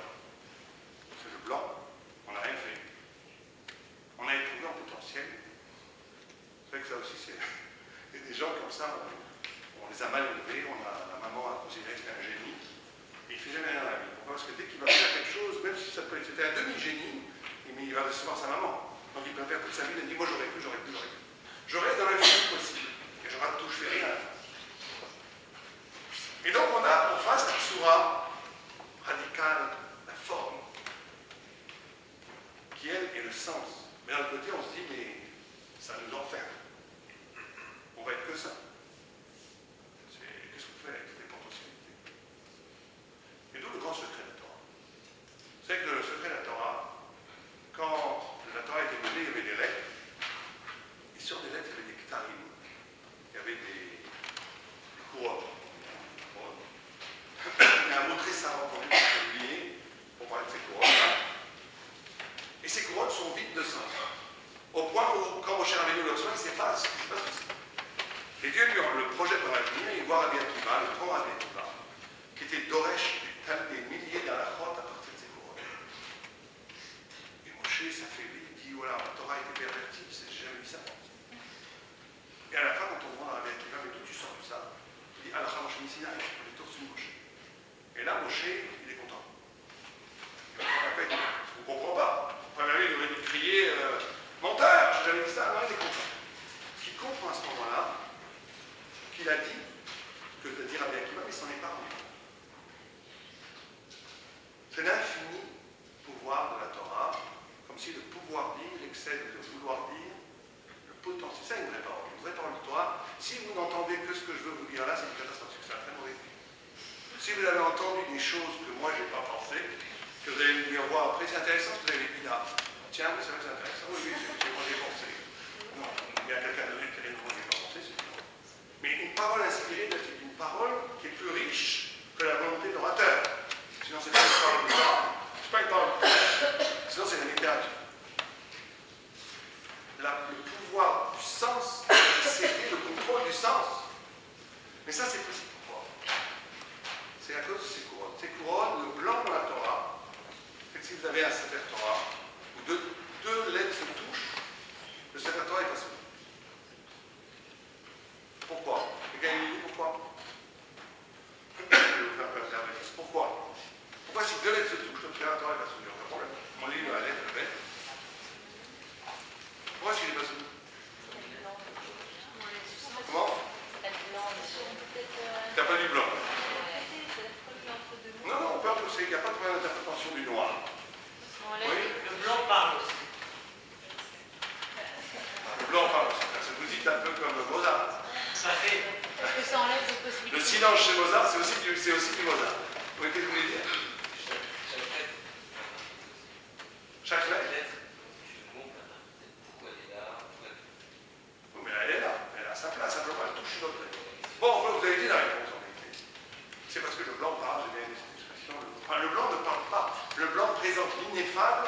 C'est le blanc. On n'a rien fait. On a éprouvé en potentiel. C'est vrai que ça aussi, c'est. Il y a des gens comme ça, on les a mal élevés, la maman a considéré que c'était un génie. Et il ne fait jamais rien dans la vie. Pourquoi? Parce que dès qu'il va faire quelque chose, même si ça peut être. C'était un demi-génie, mais il va recevoir sa maman. Donc il peut faire toute sa vie, il dit moi j'aurais pu. J'aurais dans l'infini possible. Et je rate tout, je fais rien. Et donc on a en face la tsura radicale, la forme, qui elle est le sens. Mais d'un côté on se dit mais ça nous enferme. On va être que ça. Qu'est-ce qu'on fait avec les potentialités? Et d'où le grand secret de la Torah. C'est que le secret de la Torah, quand la Torah était donnée, il y avait des lettres. Et sur des lettres, il y avait des ktarim. Il y avait des couronnes. Il y a un mot très savant qu'on a oublié pour parler de ces couronnes. Et ces couronnes sont vides de sens. Au point où, quand Moshe Rabbeinu le reçoit, il ne sait pas ce que c'est. Et Dieu lui le projette dans l'avenir, il voit Rabbi Akiva, le grand Rabbi Akiva, qui était d'Oresh, des milliers dans la grotte à partir de ses couronnes. Et Moshe s'affaiblit, il dit voilà, la Torah a été pervertie, j'ai jamais vu ça. Et à la fin, quand on voit Rabbi Akiva, mais d'où tu sors tout ça? Il dit Alacha Moshe Missina, on est tous sur Moshe. Et là, Moshe, il est content. Il va faire la paix, on ne comprend pas. Premièrement, il aurait dû crier menteur, j'ai jamais dit ça, non, il est content. Ce qu'il comprend à ce moment-là, qu'il a dit, que de dire Rabbi Akiva, mais il s'en est pas rendu. C'est l'infini pouvoir de la Torah, comme si le pouvoir dire excède le vouloir dire, le potentiel. C'est ça une vraie parole. Une vraie parole de Torah. Si vous n'entendez que ce que je veux vous dire là, c'est une catastrophe, c'est un très mauvais film. Si vous avez entendu des choses que moi je n'ai pas pensé, que vous allez me voir après, c'est intéressant ce que vous avez dit là. Tiens, oui, c'est vrai que c'est intéressant. Oui, c'est moi j'ai pensé. Non, il y a quelqu'un d'autre qui a dit moi j'ai pas pensé, c'est tout. Mais une parole inspirée doit être une parole qui est plus riche que la volonté de l'orateur. Sinon, c'est pas une parole de Torah. C'est pas une parole de Torah. Sinon, c'est la littérature. Le pouvoir du sens, c'est le contrôle du sens. Mais ça, c'est possible. Pourquoi? C'est à cause de ces couronnes. Ces couronnes, le blanc dans la Torah, c'est que si vous avez un Sefer Torah, où deux lettres se touchent, le Sefer Torah est pas soumis. Pourquoi? Quelqu'un a une idée pourquoi? Je vais vous faire un peu. Pourquoi? Pourquoi si deux lettres se touchent, le Sefer Torah est pas soumis? Aucun problème. On lit la lettre, le lettre. Pourquoi est-ce qu'il n'est pas soumis? Comment? T'as pas du blanc. Non, peu importe, il n'y a pas de problème d'interprétation du noir. Oui? Le blanc parle aussi. Le blanc parle aussi. Vous dites un peu comme Mozart. Ça fait. Parce que ça enlève des possibilités. Le silence chez Mozart, c'est aussi du Mozart. Oui, qu'est-ce que vous voulez dire? Chaque lettre. Oui, mais elle est là. Elle a sa place. Simplement, elle touche une autre lettre. Bon, vous avez dit la réponse en réalité. C'est parce que le blanc parle, j'ai bien aimé cette expression. Enfin, le blanc ne parle pas. Le blanc présente l'ineffable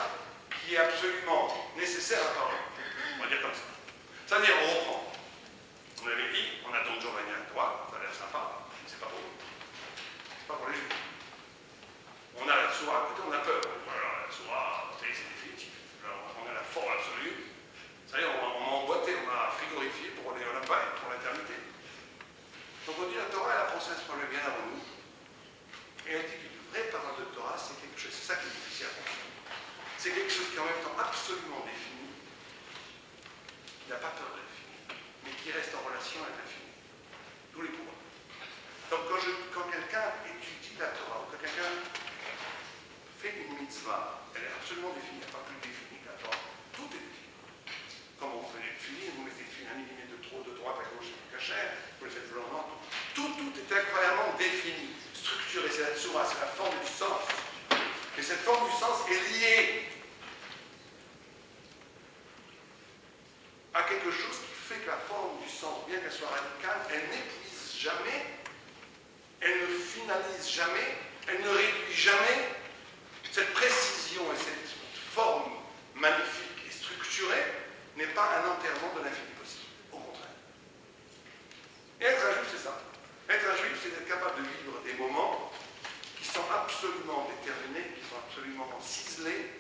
qui est absolument nécessaire à parler. On va dire comme ça. C'est-à-dire, on reprend. On avait dit, on a Don Giovanni à droite, ça a l'air sympa, mais c'est pas pour nous. C'est pas pour les juifs. On a la Tsoura à côté, on a peur. Voilà, la Tsoura, c'est définitif. Alors, on a la forme absolue. Ça y est, on m'a emboîté, on m'a frigorifié pour aller là-bas et pour l'éternité. Donc on dit la Torah, elle apprend ça, se parle bien avant nous. Et elle dit qu'une vraie parole de Torah, c'est quelque chose, c'est ça qui est difficile à comprendre. C'est quelque chose qui est en même temps absolument défini, qui n'a pas peur de l'infini, mais qui reste en relation avec l'infini. Tous les pouvoirs. Donc quand quelqu'un étudie la Torah, ou quand quelqu'un fait une mitzvah, elle est absolument définie, elle n'est pas plus définie que la Torah. Tout est défini. Comme on fait définir, vous mettez un millimètre de trop de droite à gauche, c'est cachet, vous le faites blanc, tout est incroyablement défini, structuré, c'est la tsura, c'est la forme du sens. Et cette forme du sens est liée à quelque chose qui fait que la forme du sens, bien qu'elle soit radicale, elle n'épuise jamais, elle ne finalise jamais, elle ne réduit jamais. Cette précision et cette forme magnifique et structurée n'est pas un enterrement de l'infini possible, au contraire. Et être un juif, c'est ça. Être un juif, c'est être capable de vivre des moments qui sont absolument déterminés, qui sont absolument ciselés,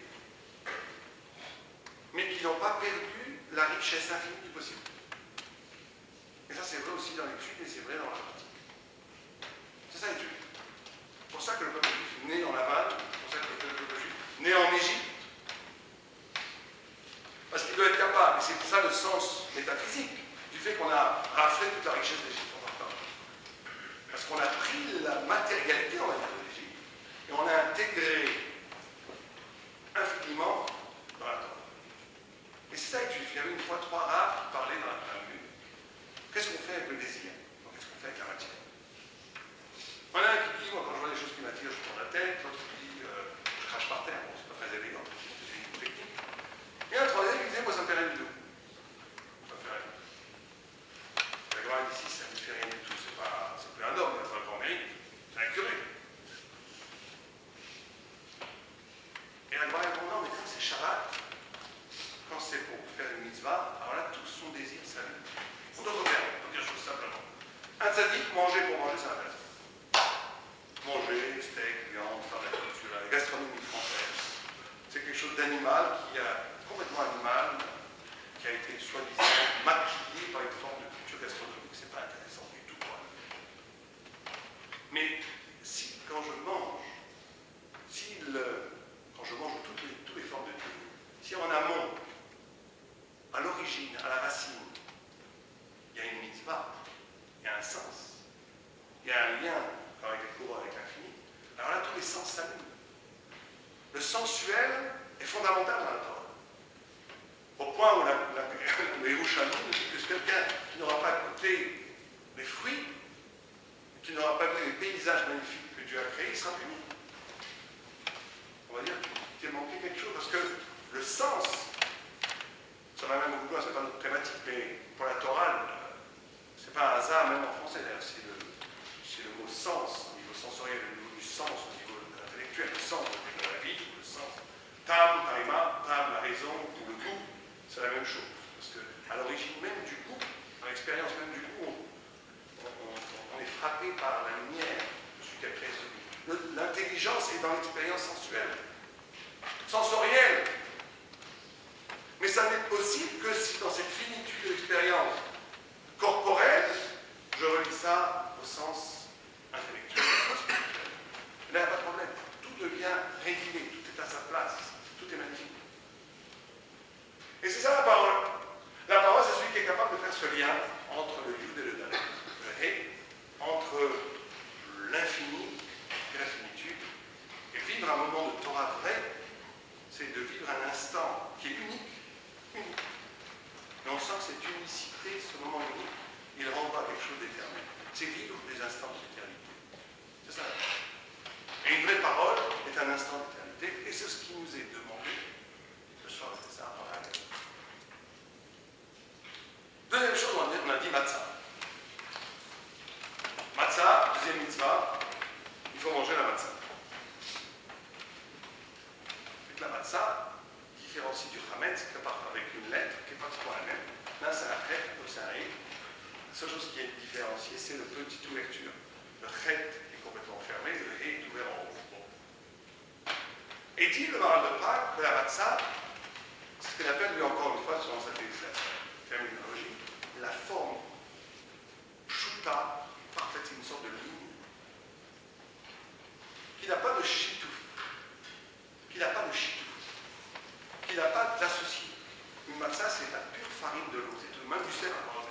mais qui n'ont pas perdu la richesse infinie du possible. Et ça, c'est vrai aussi dans l'étude et c'est vrai dans la pratique. C'est ça, l'étude. C'est pour ça que le peuple juif, né en Laval, c'est pour ça que le peuple juif, né en Égypte, parce qu'il doit être capable, et c'est pour ça le sens métaphysique, du fait qu'on a raflé toute la richesse d'Égypte en partant. Parce qu'on a pris la matérialité, on va dire, de l'Égypte, et on a intégré infiniment dans la Torah. Et c'est ça que il y avait une fois 3 rabbins qui parlaient dans la Talmud. Qu'est-ce qu'on fait avec le désir? Qu'est-ce qu'on fait avec la matière? On a un qui dit, moi quand je vois des choses qui m'attirent, je tourne la tête, l'autre qui dit, je crache par terre, bon, c'est pas très élégant, c'est une technique. Et un troisième qui disait, moi ça me fait rien du tout. Ça me fait rien. La gloire d'ici, ça ne me fait rien du tout, c'est plus un homme, il n'a pas le grand mérite, c'est un curé. Et la gloire répond, non, mais quand c'est Shabbat, quand c'est pour faire une mitzvah, alors là, tout son désir s'allume. En d'autres termes, on peut dire chose simplement. Un tzaddik, manger pour manger, ça m'intéresse. Manger, steak, viande, faire de la culture, la gastronomie française. C'est quelque chose d'animal, complètement animal, qui a été soi-disant maquillé par une forme de culture gastronomique. C'est pas intéressant du tout, quoi. Mais si, quand je mange, quand je mange toutes les formes de Dieu, si en amont, à l'origine, à la racine, il y a une mitzvah, il y a un sens, il y a un lien avec les courants, avec l'infini, alors là, tous les sens s'allument. Le sensuel est fondamental dans la Torah. Au point où le Yerushalmi nous dit que c'est quelqu'un qui n'aura pas goûté les fruits, qui n'aura pas vu les paysages magnifiques que Dieu a créés, il sera puni. On va dire qu'il a manqué quelque chose, parce que le sens, ça va même beaucoup loin, c'est pas notre thématique, mais pour la Torah, c'est pas un hasard, même en français d'ailleurs, c'est le mot sens, au niveau sensoriel, au niveau du sens, au niveau intellectuel, le sens de la vie, le sens. Tam, taima, tam, la raison, ou le goût, c'est la même chose. Parce qu'à l'origine même du goût, dans l'expérience même du goût, on est frappé par la lumière de celui qui a créé ce goût. L'intelligence est dans l'expérience sensuelle, sensorielle. Mais ça n'est possible que si dans cette finitude de l'expérience corporelle, je relie ça au sens intellectuel, au sens spirituel. Et là, il n'y a pas de problème. Tout devient régulé, tout est à sa place, tout est magnifique. Et c'est ça la parole. La parole, c'est celui qui est capable de faire ce lien entre le yud et le dalet, le hé, entre l'infini et la finitude. Et vivre un moment de Torah vrai, c'est de vivre un instant qui est unique. Mais on sent que cette unicité, ce moment unique, il renvoie à quelque chose d'éternel. C'est vivre des instants d'éternité. C'est ça. Et une vraie parole est un instant d'éternité, et c'est ce qui nous est demandé ce soir, c'est ça, en la guerre. Deuxième chose, on a dit matzah. ouverture. Le chet est complètement fermé, le hé est ouvert en haut. Bon. Et dit le Maharal de Prague que la matzah, c'est ce qu'il appelle lui encore une fois, selon sa terminologie, la forme pshuta, parfaite, c'est une sorte de ligne, qui n'a pas de chitouf, qui n'a pas d'associé. Une matzah, c'est la pure farine de l'eau, c'est tout, même du sel à manger.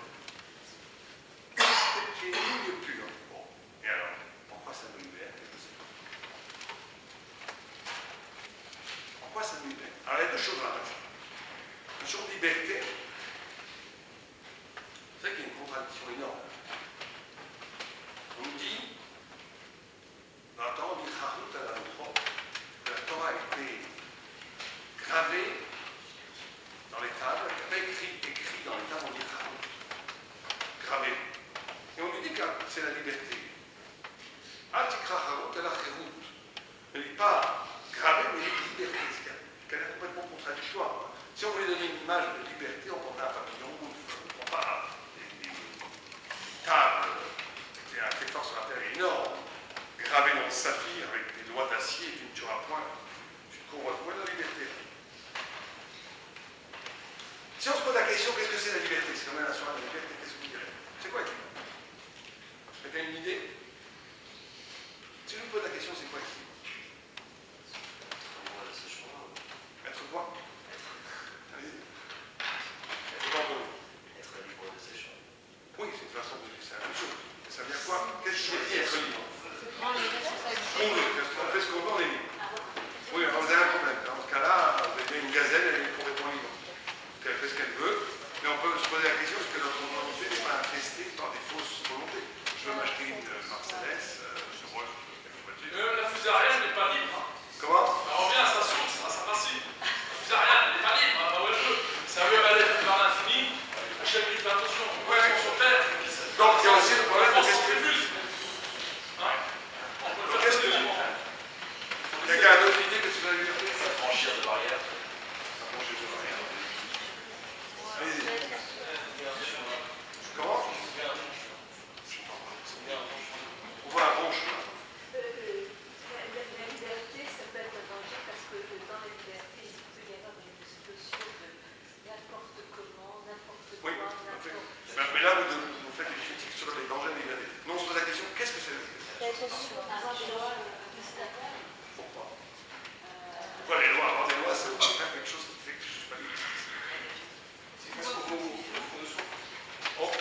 Qui est une ligne pure. Bon, et alors, pourquoi ça nous libère? Je ne sais pas. Pourquoi ça nous libère? Alors, il y a deux choses dans la matzah. Une chose de liberté, c'est vrai qu'il y a une contradiction énorme. On nous dit, dans la Torah, on dit Charut à la Torah, que la Torah a été gravée dans les tables, écrit dans les tables, on dit Charut. Gravé. Et on nous dit que c'est la liberté. Al-Tikra Charut, elle a Charut. Elle n'est pas gravée, mais elle est liberté. C'est qu'elle est complètement contradictoire. Si on voulait donner une image de liberté, on prendrait un papillon, on ne prend pas des tables, c'est un effort sur la terre énorme, gravé dans le saphir avec des doigts d'acier, tu ne tueras point, tu ne convoites point la liberté. Si on se pose la question, qu'est-ce que c'est la liberté? C'est quand même la soirée de la liberté, qu'est-ce que vous direz? C'est quoi ici? Quelqu'un a une idée? Si je vous pose la question, c'est quoi ici? Être quoi? Allez-y. Être libre de ses choix. Oui, c'est une façon de dire, c'est la même chose. Ça veut dire quoi? Qu'est-ce qui veut dire être libre? Prendre les responsabilités. On fait ce qu'on veut, on est libre. Oui, alors vous avez un problème. Dans ce cas-là, vous avez une gazelle, elle est complètement libre. Elle fait ce qu'elle veut, mais on peut se poser la question, est-ce que notre volonté n'est pas infestée par des fausses volontés? Je veux m'acheter une Mercedes, je vois, la fusarienne n'est pas libre. Comment? Elle revient à sa source, à sa racine. La fusarienne n'est pas libre, elle va où elle veut. Ça veut aller vers l'infini, achète une attention. Ouais. Sur terre. Donc il y a aussi le problème de qu'est-ce qu'est-ce que... refuse. Hein? On peut le faire Qu'est-ce que... librement. Quelqu'un a d'autres idées que sur la liberté? Franchir de barrières. Allez-y. Comment? On voit un bon chemin. La liberté, ça peut être un danger parce que dans la liberté, il peut y avoir une situation de n'importe comment, n'importe quoi, Oui, n'importe... mais là, vous faites des critiques sur les dangers de la liberté. Nous, on se pose la question, qu'est-ce que c'est la liberté? Pourquoi? Pourquoi les lois? Avoir des lois, ça veut pas faire quelque chose qui fait que je ne suis pas libre. Qu'est-ce que vous... Oh,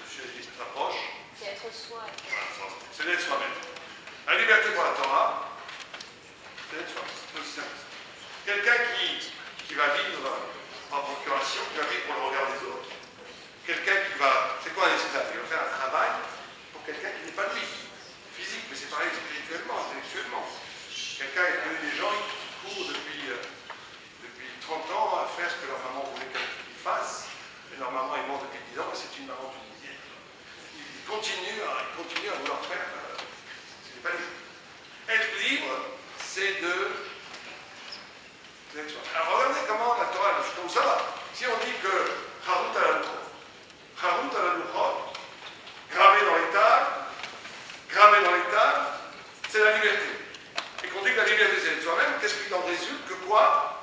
monsieur Edith s'approche. C'est être soi. Voilà, c'est d'être soi-même. La liberté pour la Torah, c'est d'être soi-même. C'est aussi simple. Quelqu'un qui va vivre en procuration, qui va vivre pour le regard des autres. Quelqu'un qui va... C'est quoi un esclave? Il va faire un travail pour quelqu'un qui n'est pas lui. Physique, mais c'est pareil spirituellement, intellectuellement. Quelqu'un qui connaît des gens qui courent depuis 30 ans à faire ce que leur maman voulait qu'ils fassent. Et leur maman est morte depuis 10 ans, et c'est une maman tunisienne. Ils continuent à vouloir faire ce n'est pas libre. Être libre, c'est de... Alors regardez comment la Torah, comme ça va. Si on dit que Charut à la Luchot, gravé dans les tables, c'est la liberté. Et qu'on dit que la liberté c'est d'être soi-même, qu'est-ce qu'il en résulte? Que quoi?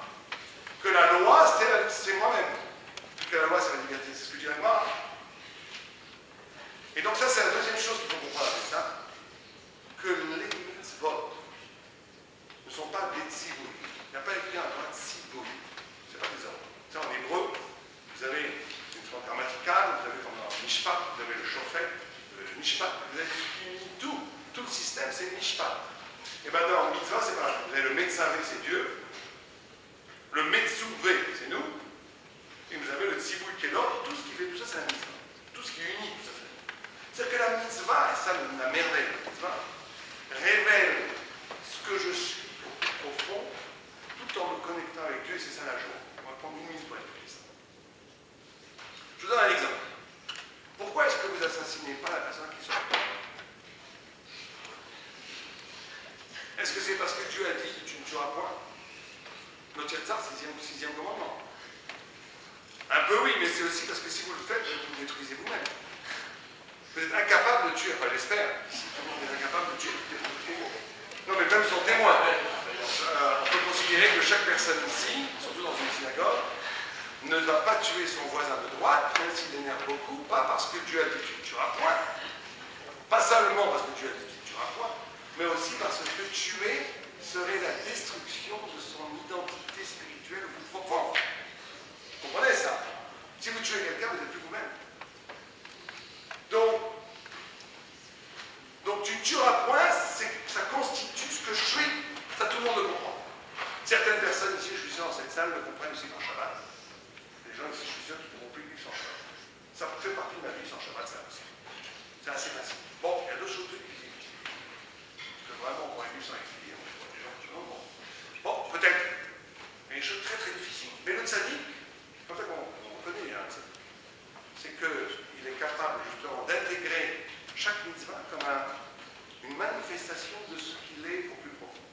Que la loi c'est moi-même. Que la loi c'est la liberté, c'est ce que dirait moi. Et donc ça c'est la deuxième chose qu'il faut comprendre avec ça, que les mitzvot ne sont pas des tzibouïs. Il n'y a pas écrit un droit de tzibouïs. Ce n'est pas des ordres. Ça en hébreu, vous avez une forme grammaticale, vous avez comme dans Mishpat, vous avez le Shofet, le Mishpat, vous avez tout le système c'est Mishpat. Et bien dans le mitzvah c'est pareil. Vous avez le Metzavé c'est Dieu, le Metzouvé c'est nous, et vous avez le Tzibouï qui est l'ordre, tout ce qui fait tout ça c'est la mitzvah. Tout ce qui unit tout ça c'est la mitzvah. C'est que la mitzvah, et ça la merveille de la mitzvah, révèle ce que je suis au plus profond, tout en me connectant avec Dieu, et c'est ça la joie. On va prendre une minute pour expliquer ça. Je vous donne un exemple. Pourquoi est-ce que vous assassinez pas la personne qui sort de toi? Est-ce que c'est parce que Dieu a dit tu ne tueras point? Notre Yetzar, sixième commandement. Un peu oui, mais c'est aussi parce que si vous le faites, vous vous détruisez vous-même. Vous êtes incapable de de tuer, enfin j'espère, si tout le monde est incapable de tuer. Non mais même son témoin. On peut considérer que chaque personne ici, surtout dans une synagogue, ne va pas tuer son voisin de droite, même s'il l'énerve beaucoup, pas parce que Dieu a dit tu ne tueras point, pas seulement parce que Dieu a dit tu ne tueras point, mais aussi parce que tuer serait la destruction de son identité spirituelle au plus profond. Vous comprenez ça? Si vous tuez quelqu'un, vous n'êtes plus vous-même. Donc tu ne tueras point, ça constitue ce que je suis. Ça, tout le monde le comprend. Certaines personnes ici, je suis sûr, dans cette salle, le comprennent aussi par Shabbat. Les gens ici, je suis sûr qu'ils ne pourront plus vivre sans Shabbat. Ça fait partie de ma vie sans Shabbat, ça aussi. C'est assez facile. Bon, il y a d'autres choses plus difficiles. Parce que vraiment, on pourrait vivre sans expliquer. Bon, peut-être. Mais des choses très très difficiles. Mais le tzaddik, comme ça qu'on connaît, hein, c'est qu'il est capable justement d'intégrer chaque mitzvah comme une manifestation de ce qu'il est au plus profond.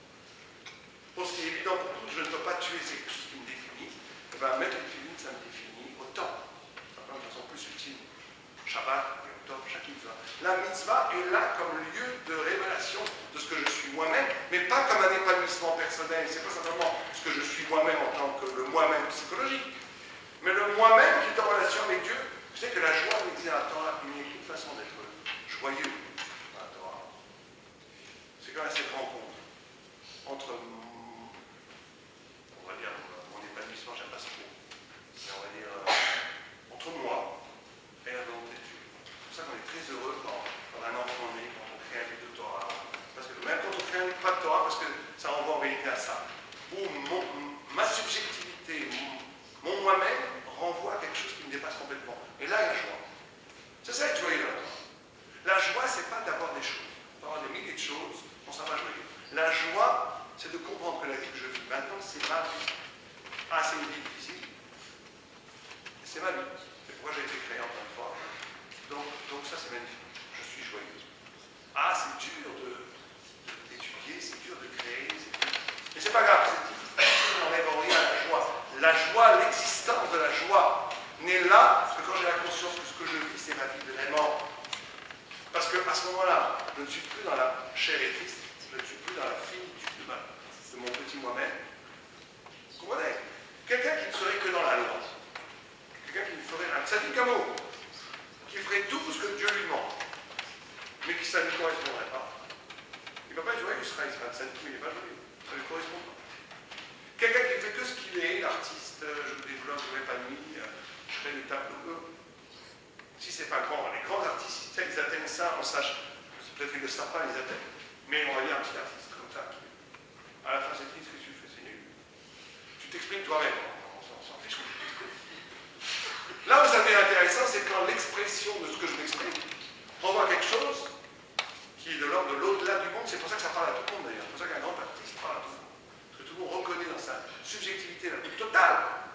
Pour ce qui est évident pour tous, je ne peux pas tuer, c'est quelque chose qui me définit. Et bien, mettre une filine, ça me définit autant. Enfin, de façon plus subtile. Shabbat, et autant, chaque mitzvah. La mitzvah est là comme lieu de révélation de ce que je suis moi-même, mais pas comme un épanouissement personnel. C'est pas simplement ce que je suis moi-même en tant que le moi-même psychologique, mais le moi-même qui est en relation avec Dieu. Vous savez que la joie n'existe à la Torah, il n'y a qu'une façon d'être joyeux à la Torah. C'est quand même cette rencontre entre on va dire, mon épanouissement, j'aime pas ce mot, mais on va dire, entre moi et la volonté de Dieu. C'est pour ça qu'on est très heureux quand un enfant naît, quand on crée un livre de Torah. Parce que même quand on crée un livre de Torah, parce que ça renvoie en vérité à ça, où ma subjectivité, mon moi-même renvoie à quelque chose qui me dépasse complètement. Et là, il y a la joie. C'est ça être joyeux, là. La joie, c'est pas d'avoir des choses. On peut avoir des milliers de choses, on s'en va joyeux. La joie, c'est de comprendre que la vie que je vis maintenant, c'est ma vie. Ah, c'est une vie difficile. C'est ma vie. C'est pourquoi j'ai été créé encore une fois. Donc ça, c'est magnifique. Je suis joyeux. Ah, c'est dur d'étudier, c'est dur de créer. Mais c'est pas grave, c'est difficile, on n'enlève rien à la joie. La joie, l'existence de la joie, n'est là que quand j'ai la conscience que ce que je vis, c'est ma vie vraiment. Parce qu'à ce moment-là, je ne suis plus dans la chair et triste, je ne suis plus dans la finitude de mon petit moi-même. Vous comprenez? Quelqu'un qui ne serait que dans la loi, quelqu'un qui ne ferait un tzaddik amour, qui ferait tout ce que Dieu lui demande, mais qui ça ne lui correspondrait pas. Il ne peut pas être joyeux, il sera un tzaddik, mais il n'est pas joyeux. Ça ne lui correspond pas. Quelqu'un qui ne fait que ce qu'il est, l'artiste, je me développe, je m'épanouis, je fais des tableaux. Si c'est pas grand, les grands artistes, ils atteignent ça, on sache, peut-être qu'ils ne le savent pas, ils atteignent. Mais on va dire un petit artiste comme ça, à la fin c'est triste, ce que tu fais, c'est nul. Tu t'exprimes toi-même, on s'en fiche que tu t'exprimes. Là où ça devient intéressant, c'est quand l'expression de ce que je m'exprime renvoie à quelque chose qui est de l'ordre de l'au-delà du monde. C'est pour ça que ça parle à tout le monde d'ailleurs. C'est pour ça qu'un grand artiste parle à tout le monde. Parce que tout le monde reconnaît dans sa subjectivité la plus totale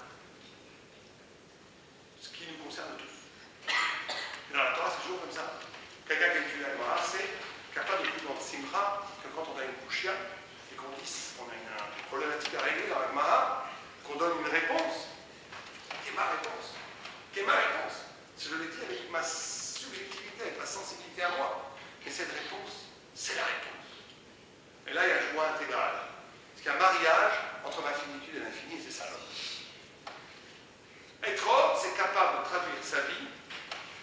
ce qui nous concerne tous. Et dans la Torah, c'est toujours comme ça. Quelqu'un qui étudie la Gemara, c'est capable de plus dans le Simcha que quand on a une kushia et qu'on dit qu'on a une problématique à régler dans la Gemara, qu'on donne une réponse. Quelle est ma réponse? Quelle est ma réponse? Je l'ai dit avec ma subjectivité, avec ma sensibilité à moi. Mais cette réponse, c'est la réponse. Et là, il y a joie intégrale. Parce qu'il y a un mariage entre ma finitude et l'infini, et c'est ça l'homme. Être homme, c'est capable de traduire sa vie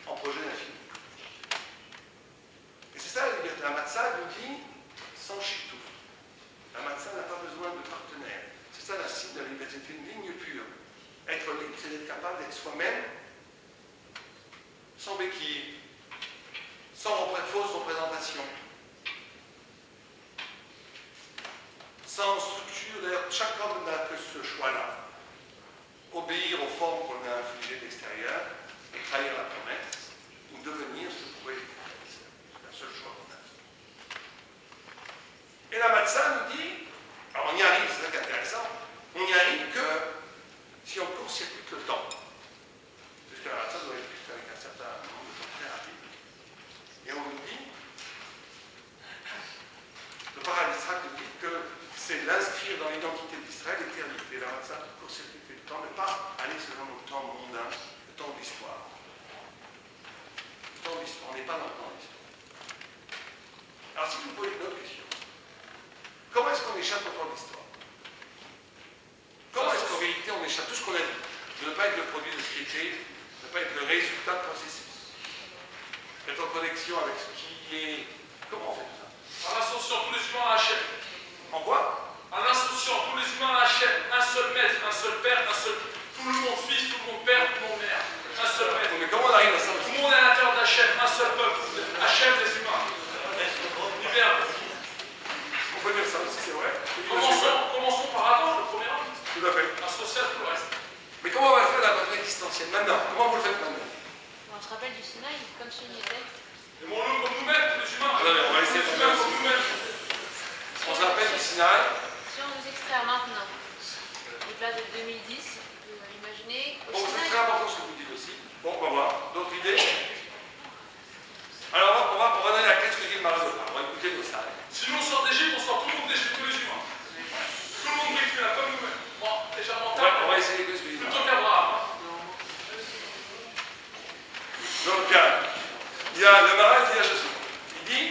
en projet d'infini. Et c'est ça la liberté. La matzah nous dit sans chitou. La matzah n'a pas besoin de partenaire. C'est ça la cible de la liberté. C'est une ligne pure. Être libre, c'est d'être capable d'être soi-même, sans béquille, sans fausse représentation, sans structure. D'ailleurs, chaque homme n'a que ce choix-là. Obéir aux formes qu'on a infligées de l'extérieur, et trahir la promesse, ou devenir ce que pourrait être. C'est le seul choix qu'on a. Et la matzah nous dit, alors on y arrive, c'est ça qui est intéressant, on n'y arrive que si on court-circuite le temps. Parce que la matzah doit être avec un certain nombre de temps très rapide. Et on nous dit, effet, ne pas être le résultat de processus. Être en connexion avec ce qui est... Comment on fait tout ça? En associant tous les humains à Hachem. En quoi? En associant tous les humains à Hachem. Un seul maître, un seul père, un seul... Tout le monde fils, tout le monde père, tout le monde mère. Un seul maître. Mais comment on arrive à ça? Tout le monde est à l'intérieur d'Hachem. Un seul peuple. Hachem des humains. L'univers. On peut dire ça aussi, c'est vrai. Commençons par Adam, le premier homme. Tout à fait. Associé à tout le reste. Mais comment on va le faire la bataille existentielle maintenant? Comment vous le faites maintenant? On se rappelle du Sinaï, comme chez Nietzsche. Aimons-le comme nous-mêmes, tous les humains. Attendez, on va essayer de faire comme nous-mêmes. On se rappelle du Sinaï. Si on nous extrait maintenant, au-delà de 2010, vous imaginez, au Bon, c'est Sinaï, très important ce que vous dites aussi. Bon, on va voir. D'autres idées? Alors, on va donner la clé de ce que dit le Marais. On va écouter nos salles. Si nous on sort d'Égypte, on sort tout le monde d'Égypte, tous les humains. Tout le monde brille là, comme nous-mêmes. Bon, déjà mental. On va essayer de ce que dit le Plutôt Marais. qu'Abraham. Donc, il y a le Marais qui dit la chose suivante. Il dit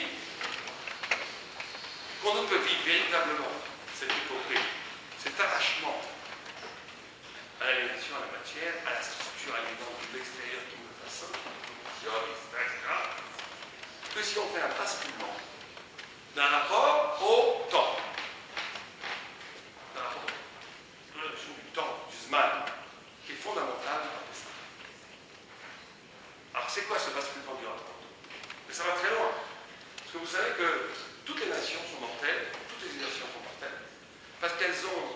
qu'on ne peut vivre véritablement cette hypocrisie, cet arrachement à la révélation, à la matière, à la structure alimentante de l'extérieur qui me façonne, etc., que si on fait un basculement d'un rapport au temps. D'un rapport à la notion du temps, du Zman, qui est fondamental dans le destin. Alors c'est quoi ce basculement du rapport? Mais ça va très loin. Parce que vous savez que toutes les nations sont mortelles, toutes les nations sont mortelles, parce qu'elles ont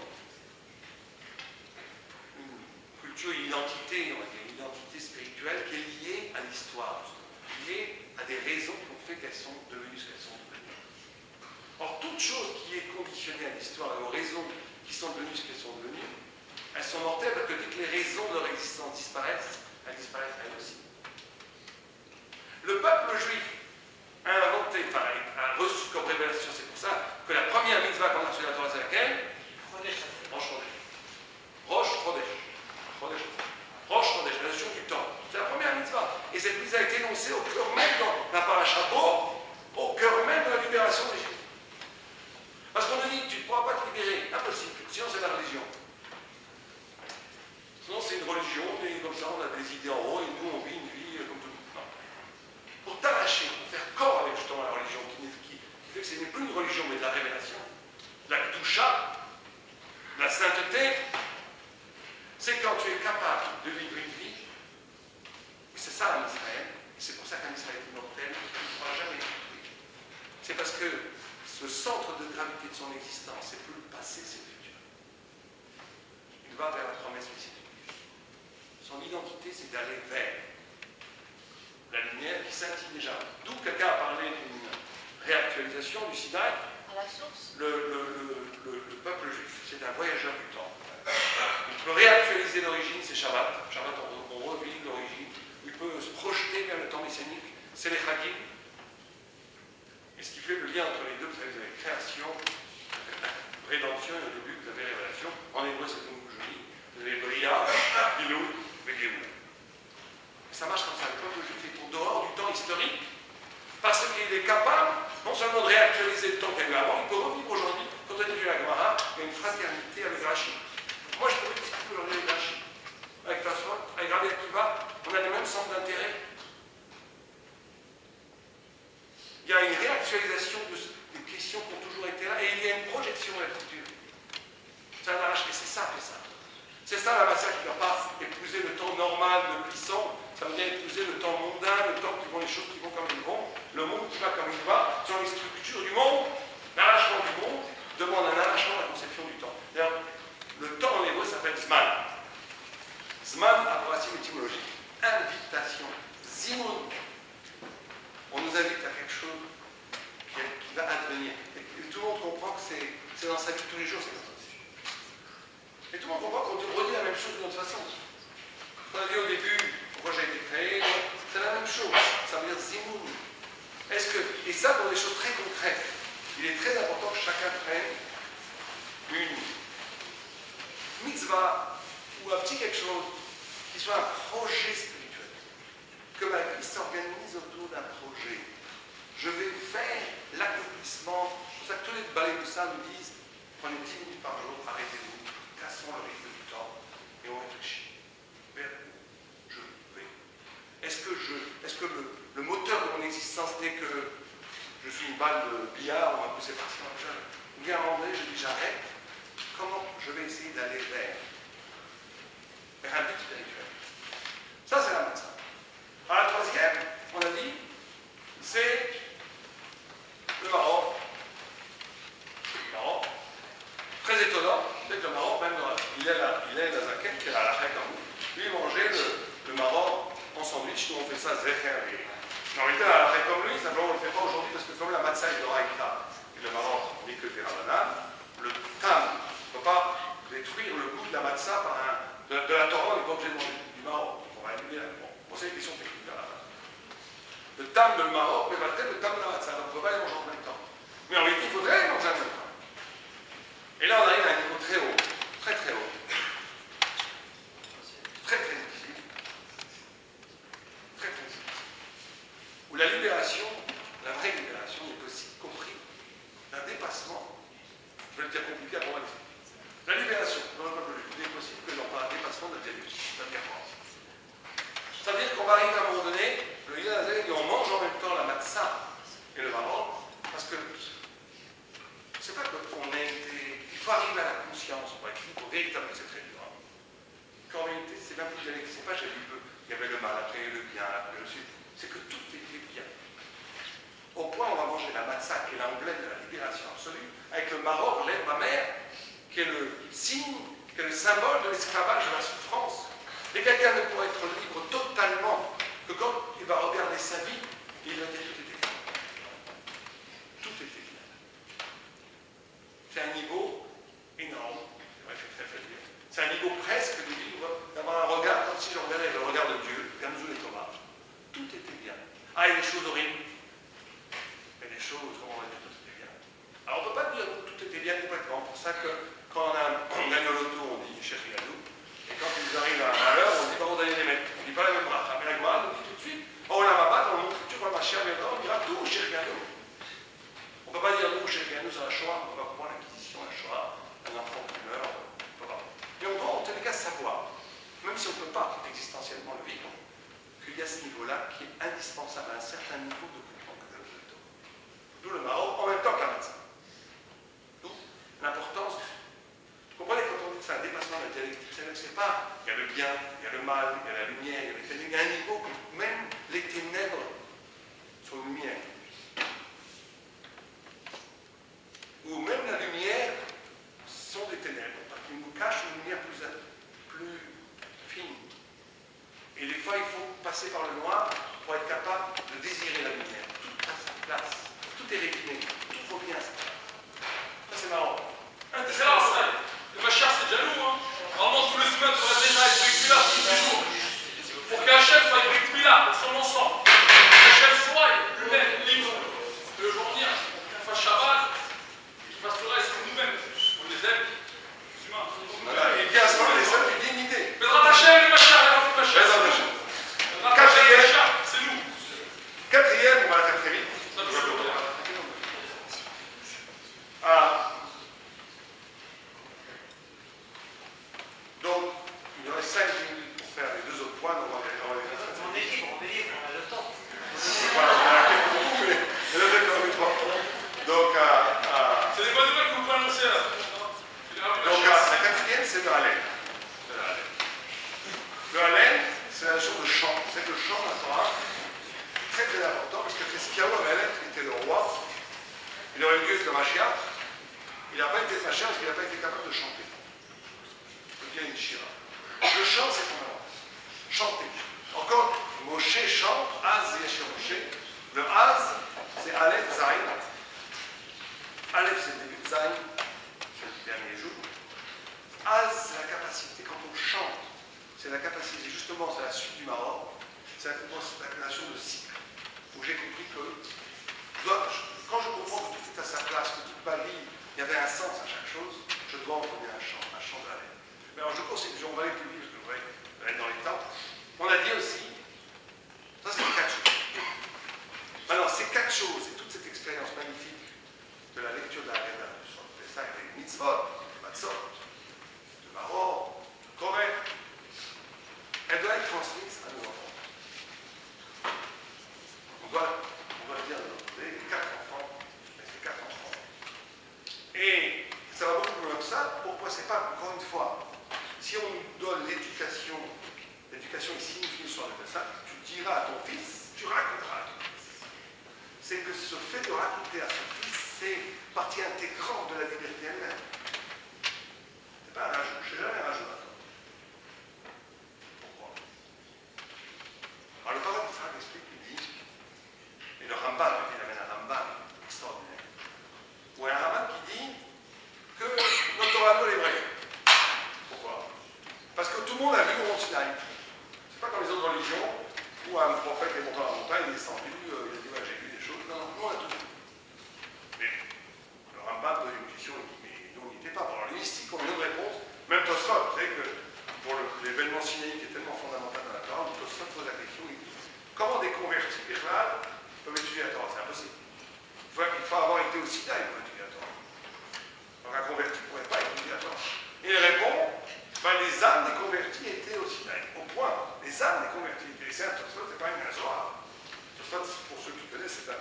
une culture, une identité, on va dire, une identité spirituelle qui est liée à l'histoire, liée à des raisons qui ont fait qu'elles sont devenues ce qu'elles sont devenues. Or, toute chose qui est conditionnée à l'histoire et aux raisons qui sont devenues ce qu'elles sont devenues, elles sont mortelles parce que dès que les raisons de leur existence disparaissent, elles disparaissent elles aussi. Le peuple juif a inventé, enfin, a reçu comme révélation, c'est pour ça que la première mitzvah qu'on a reçue de la Torah, c'est laquelle? Rosh Chodesh. Rosh Chodesh. Rosh Chodesh, la notion du temps. C'est la première mitzvah. Et cette mitzvah a été énoncée au cœur même dans la paracha Bo, au cœur même de la libération d'Égypte. Parce qu'on nous dit, tu ne pourras pas te libérer. Impossible. Sinon, c'est la religion. Sinon, c'est une religion, on est comme ça, on a des idées en haut, et nous, on vit une vie comme tout le monde. Non. Pour t'arracher, pour faire corps avec justement la religion, qui fait que ce n'est plus une religion, mais de la révélation, de la Kedusha, de la sainteté, c'est quand tu es capable de vivre une vie, et c'est ça un Israël, et c'est pour ça qu'un Israël est immortel, il ne pourra jamais être détruit. C'est parce que ce centre de gravité de son existence, c'est plus le passé, c'est le futur. Il va vers la promesse spécifique. Son identité, c'est d'aller vers la lumière qui scintille déjà. D'où quelqu'un a parlé d'une réactualisation du Sinaï. à la source. Le peuple juif, c'est un voyageur du temps. Il peut réactualiser l'origine, c'est Shabbat. Shabbat, on revit l'origine. Il peut se projeter vers le temps messianique, c'est les Chagim. Et ce qui fait le lien entre les deux, vous savez, vous avez création, rédemption, et au début, vous avez révélation. En hébreu, c'est comme joli. Vous avez Bria, Bilou, Begéoula. Ça marche comme ça. Le peuple juif est en dehors du temps historique parce qu'il est capable non seulement de réactualiser le temps qu'il y a eu avant, il peut revivre aujourd'hui. Quand on est vu à Gemara, il y a une fraternité avec Rachid. Moi, je pourrais discuter aujourd'hui avec Rachid. Avec Tassoua, avec Rabbi Akiva, on a les mêmes centres d'intérêt. Il y a une réactualisation des questions qui ont toujours été là et il y a une projection vers le futur. C'est un arrache, et c'est ça, c'est ça la matière qui ne va pas épouser le temps normal de cuisson, ça veut dire épouser le temps mondain, le temps qui vont les choses qui vont comme ils vont, le monde qui va comme il va, sur les structures du monde. L'arrachement du monde demande un arrachement de la conception du temps. D'ailleurs, le temps en hébreu s'appelle Zman. Zman a pour racine étymologique invitation, Zimoun. On nous invite à quelque chose qui va advenir. Et tout le monde comprend que c'est dans sa vie de tous les jours, c'est comme ça. Et tout le monde comprend qu'on redit la même chose d'une autre façon. On a dit au début, pourquoi j'ai été créé, c'est la même chose. Ça veut dire Zimoun. Et ça, dans des choses très concrètes, il est très important que chacun prenne une mitzvah ou un petit quelque chose qui soit un projet spirituel. Que ma vie s'organise autour d'un projet. Je vais faire l'accomplissement. C'est pour ça que tous les balais de ça nous disent prenez 10 minutes par jour, arrêtez-vous, cassons le rythme du temps et on réfléchit. Vers où une balle de billard, on m'a poussé par-ci, il y a un moment donné, je dis j'arrête. Comment je vais essayer d'aller vers un but spirituel? Ça, c'est la matzah. Alors, la troisième, on a dit, c'est le Maroc. Le Maroc. Très étonnant, c'est que le Maroc, même il est dans un quai qui est à la comme lui, il mangeait le Maroc en sandwich. Nous, on fait ça zéher. En réalité, à la comme lui, simplement, on ne le fait pas aujourd'hui parce que comme la matzah est de Raïta et le Maroc n'est que des Rabanan, le tam ne peut pas détruire le goût de la matzah par de la Torah, on n'est pas obligé de manger du Maroc. On va étudier là. Bon, c'est une question technique à la base. Le tam de Maroc peut battre le tam de la matzah, donc on ne peut pas les manger en même temps. Mais en réalité, il faudrait les manger en même temps. Et là, on arrive à un niveau très haut, très très haut. Très très difficile. Très très difficile. Où la libération, la vraie libération, est possible, compris d'un dépassement. Je vais le dire compliqué à pour moi. La libération, dans le peuple juif, il est possible que l'on parle d'un dépassement de Dieu. Ça veut dire quoi? Ça veut dire qu'on va arriver à un moment donné, le Yézazé, et on mange en même temps la matzah et le Maroc, parce que c'est pas qu'on a été. Il faut arriver à la conscience pour être libre, véritablement, c'est très dur. Hein. Qu'en réalité, c'est même plus dialectique, c'est pas j'ai vu il y avait le mal, après le bien, après le sud, c'est que tout était bien. Au point où on va manger la matzah, qui est l'emblème de la libération absolue, avec le Maroc, l'herbe amère, qui est le signe, qui est le symbole de l'esclavage, de la souffrance. Et quelqu'un ne pourra être libre totalement que quand il va regarder sa vie, il va dire tout était bien. Tout était bien. C'est un niveau énorme, c'est vrai, c'est très dur. C'est un niveau presque de vivre, d'avoir un regard comme si je regardais le regard de Dieu, Gamzou et Thomas. Tout était bien. Ah, il y a des choses horribles. Il y a des choses, comment on va dire, tout était bien. Alors on ne peut pas dire que tout était bien complètement. C'est pour ça que quand on gagne au loto, on dit Cheikh Yadou. Et quand il nous arrive à l'heure, on dit par où d'aller les mettre. On ne dit pas la même bracha. Mais la Gemara nous dit tout de suite, oh la mabat, dans le monde futur, quand ma chère viendra, on dira tout Cheikh Yadou. On ne peut pas dire nous Cheikh Yadou sur la Shoah, on ne peut pas comprendre l'acquisition de la Shoah, un enfant qui meurt, on ne peut pas. Mais on doit en tous les cas savoir, même si on ne peut pas existentiellement le vivre, qu'il y a ce niveau-là qui est indispensable à un certain niveau de comprendre que le Torah. D'où le Maroc, en même temps que la matzah. D'où l'importance. Vous comprenez quand on dit que c'est un dépassement de la dialectique, c'est pas, il y a le bien, il y a le mal, il y a la lumière, il y a les ténèbres, il y a un niveau où même les ténèbres sont lumière. Où même la lumière sont des ténèbres, parce qu'ils nous cachent une lumière plus fine. Et des fois, il faut passer par le noir pour être capable de désirer la lumière. Tout a sa place, tout est réglé, tout revient à sa place. Ça, c'est marrant. C'est là, ça. Le Machar, c'est déjà nous, hein. Normalement, tous les semaines, il faudrait déjà être Brit Mila tous les jours. Pour qu'Hachem soit Brit Mila, dans son ensemble. Qu'Hachem soit lui-même libre de le venir, qu'il fasse Shabbat, qu'il fasse le reste pour nous-mêmes. On les aime, les humains. Voilà, et puis à ce moment, les seuls qui dignité. Pedra Hachem, le Machar, le Machar. Quatrième, c'est nous. Quatrième, on va la faire très vite. Donc, il nous reste 5 minutes pour faire les deux autres points. Donc on va les On est libre, on a le temps. voilà, on a fait beaucoup, mais il y en a deux qui ont eu 3. Donc, C'est des bonnes nouvelles que vous pouvez annoncer là. la quatrième, c'est le Hallel. Le Hallel, c'est la chose de chant. C'est que le chant, la Torah, très très important, parce que Chizkiyahu Amalek, qui était le roi, il aurait dû être le Mashiach. Il n'a pas été Mashiach parce qu'il n'a pas été capable de chanter. Il y a une shira. Le chant, c'est fondamental. Chanter. Encore, Moshe chante, Az Yeshir Moshe. Le Az, c'est Aleph Zayn. Aleph, c'est le début de Zayn, c'est le dernier jour. Az, c'est la capacité, quand on chante, c'est la capacité, justement, c'est la suite du Maroc, c'est la création de cycle, où j'ai compris que, quand je comprends que tout est à sa place, que toute ma vie, il y avait un sens à chaque chose, je dois entonner un chant de Hallel. Mais alors je conseille, on va aller plus vite, parce que je vais être dans les temps. On a dit aussi, ça c'est les 4 jours. Maintenant, ces 4 c'est que ce fait de raconter à son fils, c'est partie intégrante de la liberté elle-même. C'est pas un rajout, je ne sais jamais un rajout. Pourquoi? Alors le parrain Yitzhak explique, il dit, et le Rambam, il amène un Rambam extraordinaire, ou un Rambam qui dit que notre Torah nous l'hébreu. Pourquoi? Parce que tout le monde a vu le mont Sinaï. C'est pas comme les autres religions où un prophète est monté dans la montagne, il est descendu, il a dit ouais, j'ai vu des choses. Non, nous on a tout vu. Mais le Rambam pose une question, il dit mais nous on n'y était pas. Alors les mystiques ont une autre réponse. Même Tosfot, vous savez que pour l'événement sinaïque qui est tellement fondamental dans la Torah, Tosfot pose la question, il dit comment des convertis Birlad peuvent étudier la Torah? C'est impossible. Il faut avoir été au Sinaï pour étudier la Torah. Donc un converti ne pourrait pas étudier la Torah. Et il répond ben, les âmes des convertis étaient au Sinaï. Au point, les âmes des convertis. Et c'est un Tosfot, c'est pas une Zohar. Tosfot, pour ceux qui connaissent, c'est un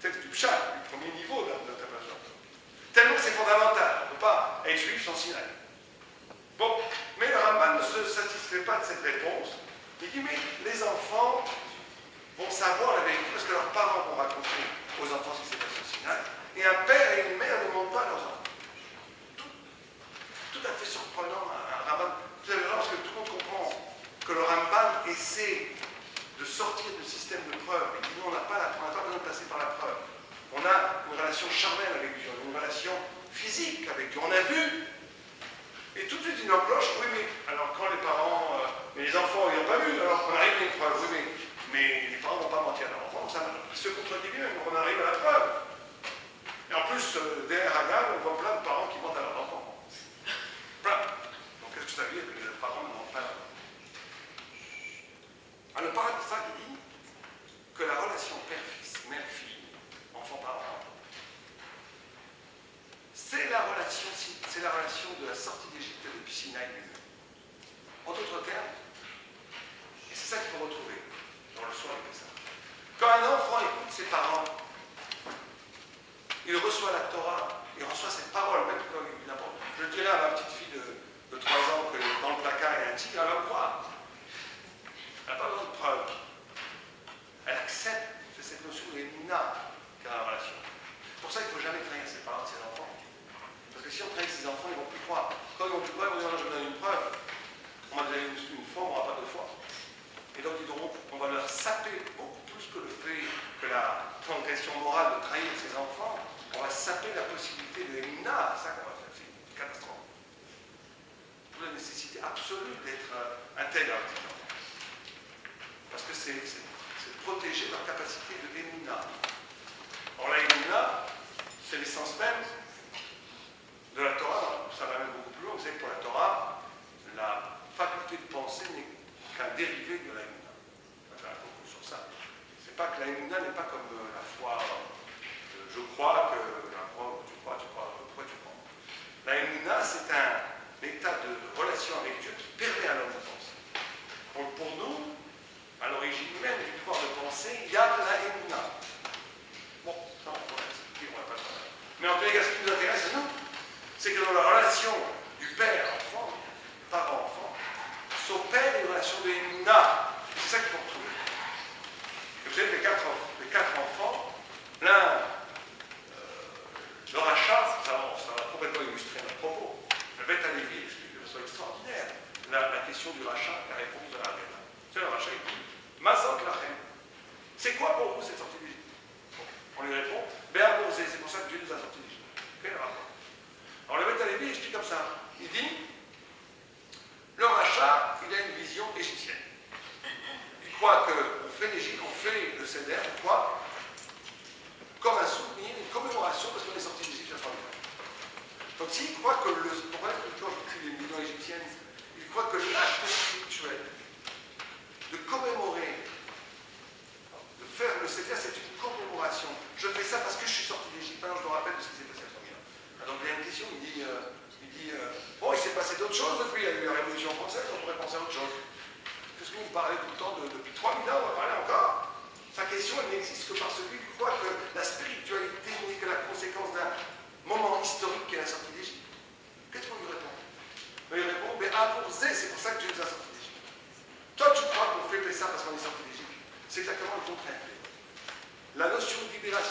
texte du Pshat, du premier niveau d'interprétation. Tellement que c'est fondamental. On ne peut pas être juif sans Sinaï. Bon, mais le Rambam ne se satisfait pas de cette réponse. Il dit mais les enfants vont savoir la vérité parce que leurs parents vont raconter aux enfants ce qui s'est passé au Sinaï. Et un père et une mère ne mentent pas à leurs enfants. Tout à fait surprenant, un Rambam. Tout à fait parce que tout le monde comprend que le Rambam essaie de sortir du système de preuve. Il dit nous, on n'a pas besoin de passer par la preuve. On a une relation charnelle avec Dieu, on a une relation physique avec Dieu. On a vu. Et tout de suite, il encloche, oui, mais alors quand les parents, mais les enfants, ils n'ont pas vu, alors qu'on arrive à une preuve, oui, mais les parents ne vont pas mentir à leurs enfants, donc ça se contredit bien, donc on arrive à la preuve. Et en plus, derrière Haggai, on voit plein de parents qui mentent à leurs enfants. Plein. Donc qu'est-ce que ça veut dire que les parents ne mentent pas à leurs enfants? Alors le paradoxe qui dit que la relation père-fils, mère-fille, enfant-parent, c'est la relation de la sortie d'Égypte depuis Sinaï. En d'autres termes, et c'est ça qu'il faut retrouver dans le soir de Pessah. Quand un enfant écoute ses parents, il reçoit la Torah, il reçoit ses paroles, même quand il n'importe. Je dirais à ma petite fille de 3 ans que dans le placard il y a un tigre, elle va me croire. Elle n'a pas besoin de preuves. Elle accepte, c'est cette notion de Emuna qu'a la relation. C'est pour ça qu'il ne faut jamais trahir ses parents de ses enfants. Parce que si on trahit ses enfants, ils ne vont plus croire. Quand ils ne vont plus croire, ils vont dire je vous donne une preuve. On m'a donné une fois, on n'aura pas 2 fois. Et donc on va leur saper beaucoup plus que le fait que la transgression morale de trahir ses enfants, on va saper la possibilité de Emuna, c'est ça qu'on va faire, c'est une catastrophe. Pour la nécessité absolue d'être intègre avec ses enfants. Parce que c'est protéger leur capacité de Emuna. Alors la Emuna, c'est l'essence même de la Torah, ça va même beaucoup plus loin. Vous savez que pour la Torah, la faculté de penser n'est qu'un dérivé de la Emuna. On va faire un concours sur ça. C'est pas que la Emuna n'est pas comme la foi. Je crois que tu crois, pourquoi tu crois. La Emuna, c'est un état de relation avec Dieu qui permet à l'homme de penser. Pour nous, à l'origine même du pouvoir de penser, il y a la Emuna. Bon, ça on va expliquer, on va pas le faire. Mais en tous les cas, ce qui nous intéresse à nous, c'est que dans la relation du père-enfant, parent-enfant, s'opère une relation de Emuna. C'est ça qu'il faut retrouver. Et vous savez, les quatre enfants, l'un, le rachat, ça va complètement illustrer notre propos. Le Beth Alevi explique de façon extraordinaire la question du rachat, la réponse de la reine. C'est le rachat, il dit Mazot lachem. C'est quoi pour vous cette sortie d'Égypte? On lui répond c'est pour ça que Dieu nous a sortis d'Égypte. Quel rapport? Alors le Beth Alevi explique comme ça. Il dit le rachat, il a une vision égyptienne. Il croit qu'on fait l'Égypte, on fait le Seder, pourquoi? Comme un souvenir, une commémoration parce qu'on est sorti d'Égypte la première fois. Donc s'il croit que pourquoi est-ce que quand je décris les millions égyptiennes, il croit que l'acte spirituel de commémorer, de faire le Seder, c'est une commémoration. Je fais ça parce que je suis sorti d'Égypte, maintenant je me rappelle de ce qui s'est passé la première fois. Donc il y a une question, il dit bon, il s'est passé d'autres choses depuis, il y a eu la Révolution française, on pourrait penser à autre chose. Qu'est-ce que vous parlez tout le temps depuis 3000 ans, on va parler encore? Sa question, elle n'existe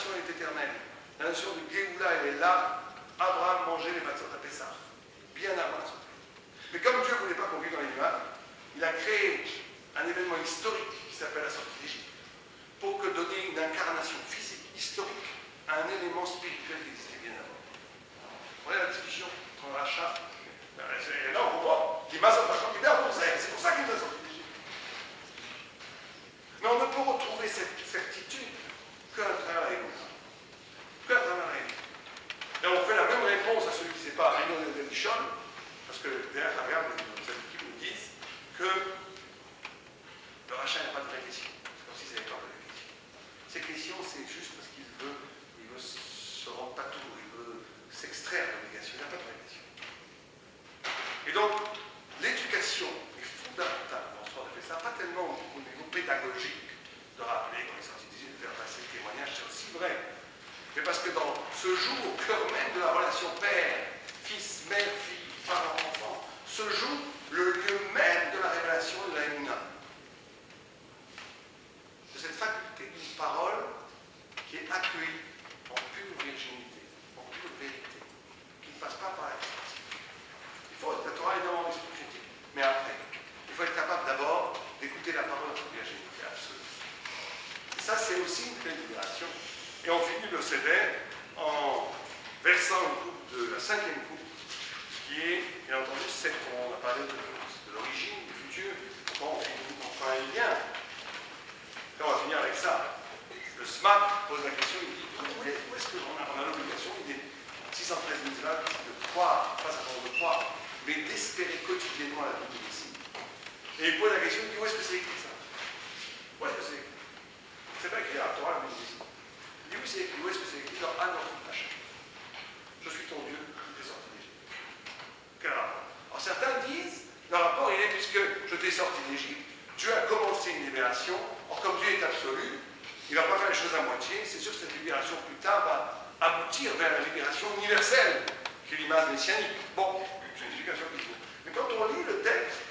rédemption est éternelle. La notion de Géoula, elle est là. Abraham mangeait les matzot à Pessah, bien avant la sortie. Mais comme Dieu ne voulait pas qu'on vive dans les nuages, il a créé un événement historique qui s'appelle la sortie d'Égypte, pour que donner une incarnation physique, historique, à un élément spirituel qui existait bien avant. Vous voyez la discussion entre le rachat. Et là, on voit l'image de rachat qui est bien, c'est pour ça qu'il nous a sorti d'Égypte. Mais on ne peut retrouver cette certitude qu'à travers la Hébreu. Qu'à travers la Hébreu. Et on fait la même réponse à celui qui ne sait pas Rino de Delichon, parce que derrière la regarde, nos amis qui nous disent que le rachat n'a pas de vraie question. C'est comme s'ils n'avaient pas de vraie question. Ces questions, c'est juste parce qu'il veut se rendre pas tout, il veut s'extraire de l'obligation. Il n'a pas de vraie question. Et donc, l'éducation est fondamentale dans l'histoire de Pessah, pas tellement au niveau pédagogique, de rappeler quand il est sorti d'Égypte, de faire passer le témoignage, c'est aussi vrai. Mais parce que dans ce jour, au cœur même de la relation père, fils, mère, fille, parent, enfant, se joue le lieu même de la révélation de la Emouna. De cette faculté d'une parole qui est accueillie en pure virginité, en pure vérité, qui ne passe pas par la critique. Il faut, la Torah est évidemment l'esprit critique, mais après, il faut être capable d'abord d'écouter la parole en virginité absolue. Et ça, c'est aussi une clé de libération. Et on finit le Seder en versant une coupe de la 5e coupe, qui est, bien entendu, celle qu'on a parlé de l'origine, du futur. Bon, on finit enfin un lien. Et on va finir avec ça. Le SMAP pose la question, il dit où est-ce qu'on a l'obligation, il est 613 mitzvahs, de croire, pas simplement de croire, mais d'espérer quotidiennement la vie du Messie. Et il pose la question, il dit où est-ce que c'est écrit ça? Où est-ce que c'est écrit? C'est pas écrit dans la Torah, mais il dit oui, c'est écrit. Où est-ce que c'est écrit? Dans Anochi Hachem. Je suis ton Dieu, qui t'ai sorti d'Égypte. Quel rapport? Alors certains disent, le rapport il est, puisque je t'ai sorti d'Égypte, Dieu a commencé une libération. Or, comme Dieu est absolu, il ne va pas faire les choses à moitié. C'est sûr que cette libération, plus tard, va aboutir vers la libération universelle, qui est l'image messianique. Bon, c'est une explication qu'il faut. Mais quand on lit le texte,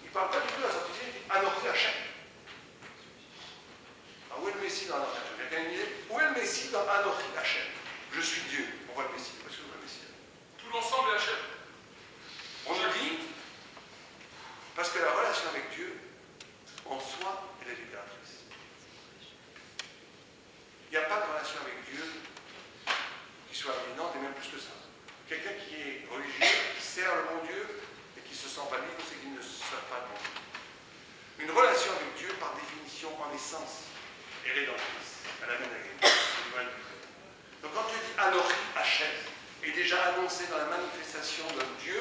il ne parle pas du tout de la sortie d'Égypte, il dit Anochi Hachem. Alors, où est le Messie dans Anochi Hachem? Où est le Messie dans Anochi Hachem? Je suis Dieu. On voit le Messie. Parce que le Messie. Tout l'ensemble est Hachem. On nous dit, parce que la relation avec Dieu, en soi, elle est libératrice. Il n'y a pas de relation avec Dieu qui soit éminente, et même plus que ça. Quelqu'un qui est religieux, qui sert le bon Dieu, et qui se sent pas libre, c'est qu'il ne sert pas le bon Dieu. Une relation avec Dieu, par définition, en essence, est rédemptrice. Elle amène à gagner. Donc quand Dieu dit Anochi Hachem, est déjà annoncé dans la manifestation de Dieu,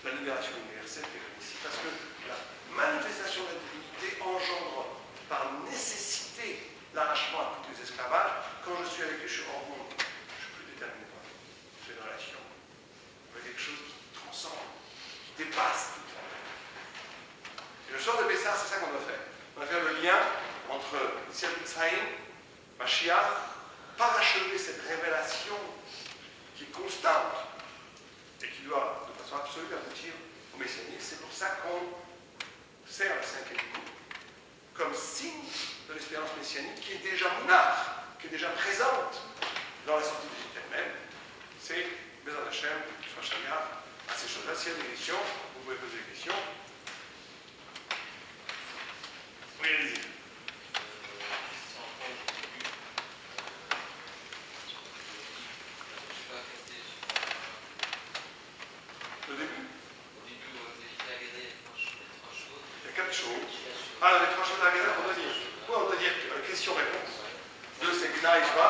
la libération universelle qui est ici, parce que la manifestation de la divinité engendre par nécessité l'arrachement à tous les esclavages. Quand je suis avec lui, je suis hors monde. Je ne suis plus déterminé par lui. J'ai une relation avec quelque chose qui transcende, qui dépasse tout. Et le soir de Pessah, c'est ça qu'on doit faire. On va faire le lien entre Yetziat Mitzrayim, Mashiach, parachever cette révélation qui est constante et qui doit, de façon absolue, aboutir au messianisme. C'est pour ça qu'on sert la 5e coupe comme signe de l'espérance messianique qui est déjà mounach, qui est déjà présente dans la sortie d'Égypte elle-même. C'est Bezrat Hashem, Shachariach, à ces choses-là. S'il y a des questions, vous pouvez poser des questions. Oui, allez-y. Le début? Il y a 4 choses. Ah, les 3 choses à regarder, on doit dire. Oui, on doit dire question-réponse. 2, c'est Gnaïshva.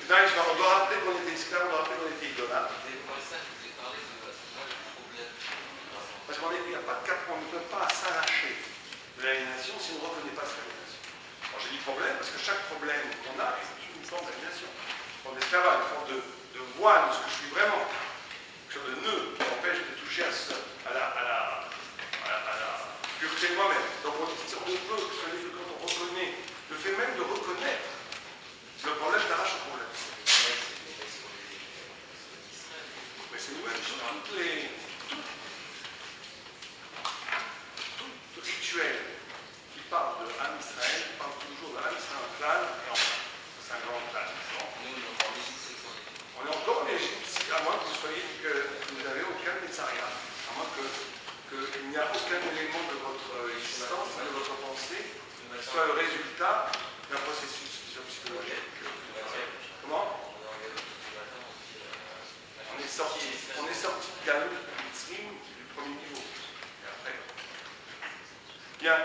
Gnaïshva, on doit rappeler qu'on était esclave, on doit rappeler qu'on était idolâtre. Parce qu'on il n'y a pas de cas, on ne peut pas s'arracher de l'aliénation si on ne reconnaît pas cette aliénation. Alors j'ai dit problème parce que chaque problème qu'on a est une forme d'aliénation. Une forme d'esclavage, une forme de voile de ce que je suis vraiment. Quelque chose de nœud qui m'empêche de toucher à la pureté de moi-même. Donc on peut, quand on reconnaît, le fait même de reconnaître, le problème t'arrache au problème. Mais c'est nous-mêmes, tout rituel qui parle de Am Israël, parle toujours de Am Israël en clan et en c'est un grand aucun élément de votre existence, de votre pensée, soit le résultat d'un processus psychologique. Comment? On est sorti de Galout, du premier niveau. Et après. Bien.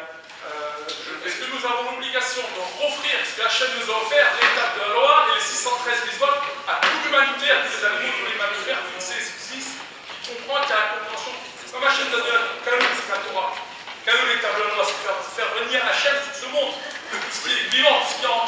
Est-ce que nous avons l'obligation de offrir ce que la chaîne nous a offert, l'étape de la loi et les 613 mitzvot à tout l'humanitaire, des animaux, les mammifères, fixés, subsistent, qui comprend qu'il y a la compréhension. Comme la chaîne de Kaloum, c'est la Torah. Kaloum, l'étape de la loi, c'est faire venir Hachem sur ce monde, tout ce qui est vivant, tout ce qui est en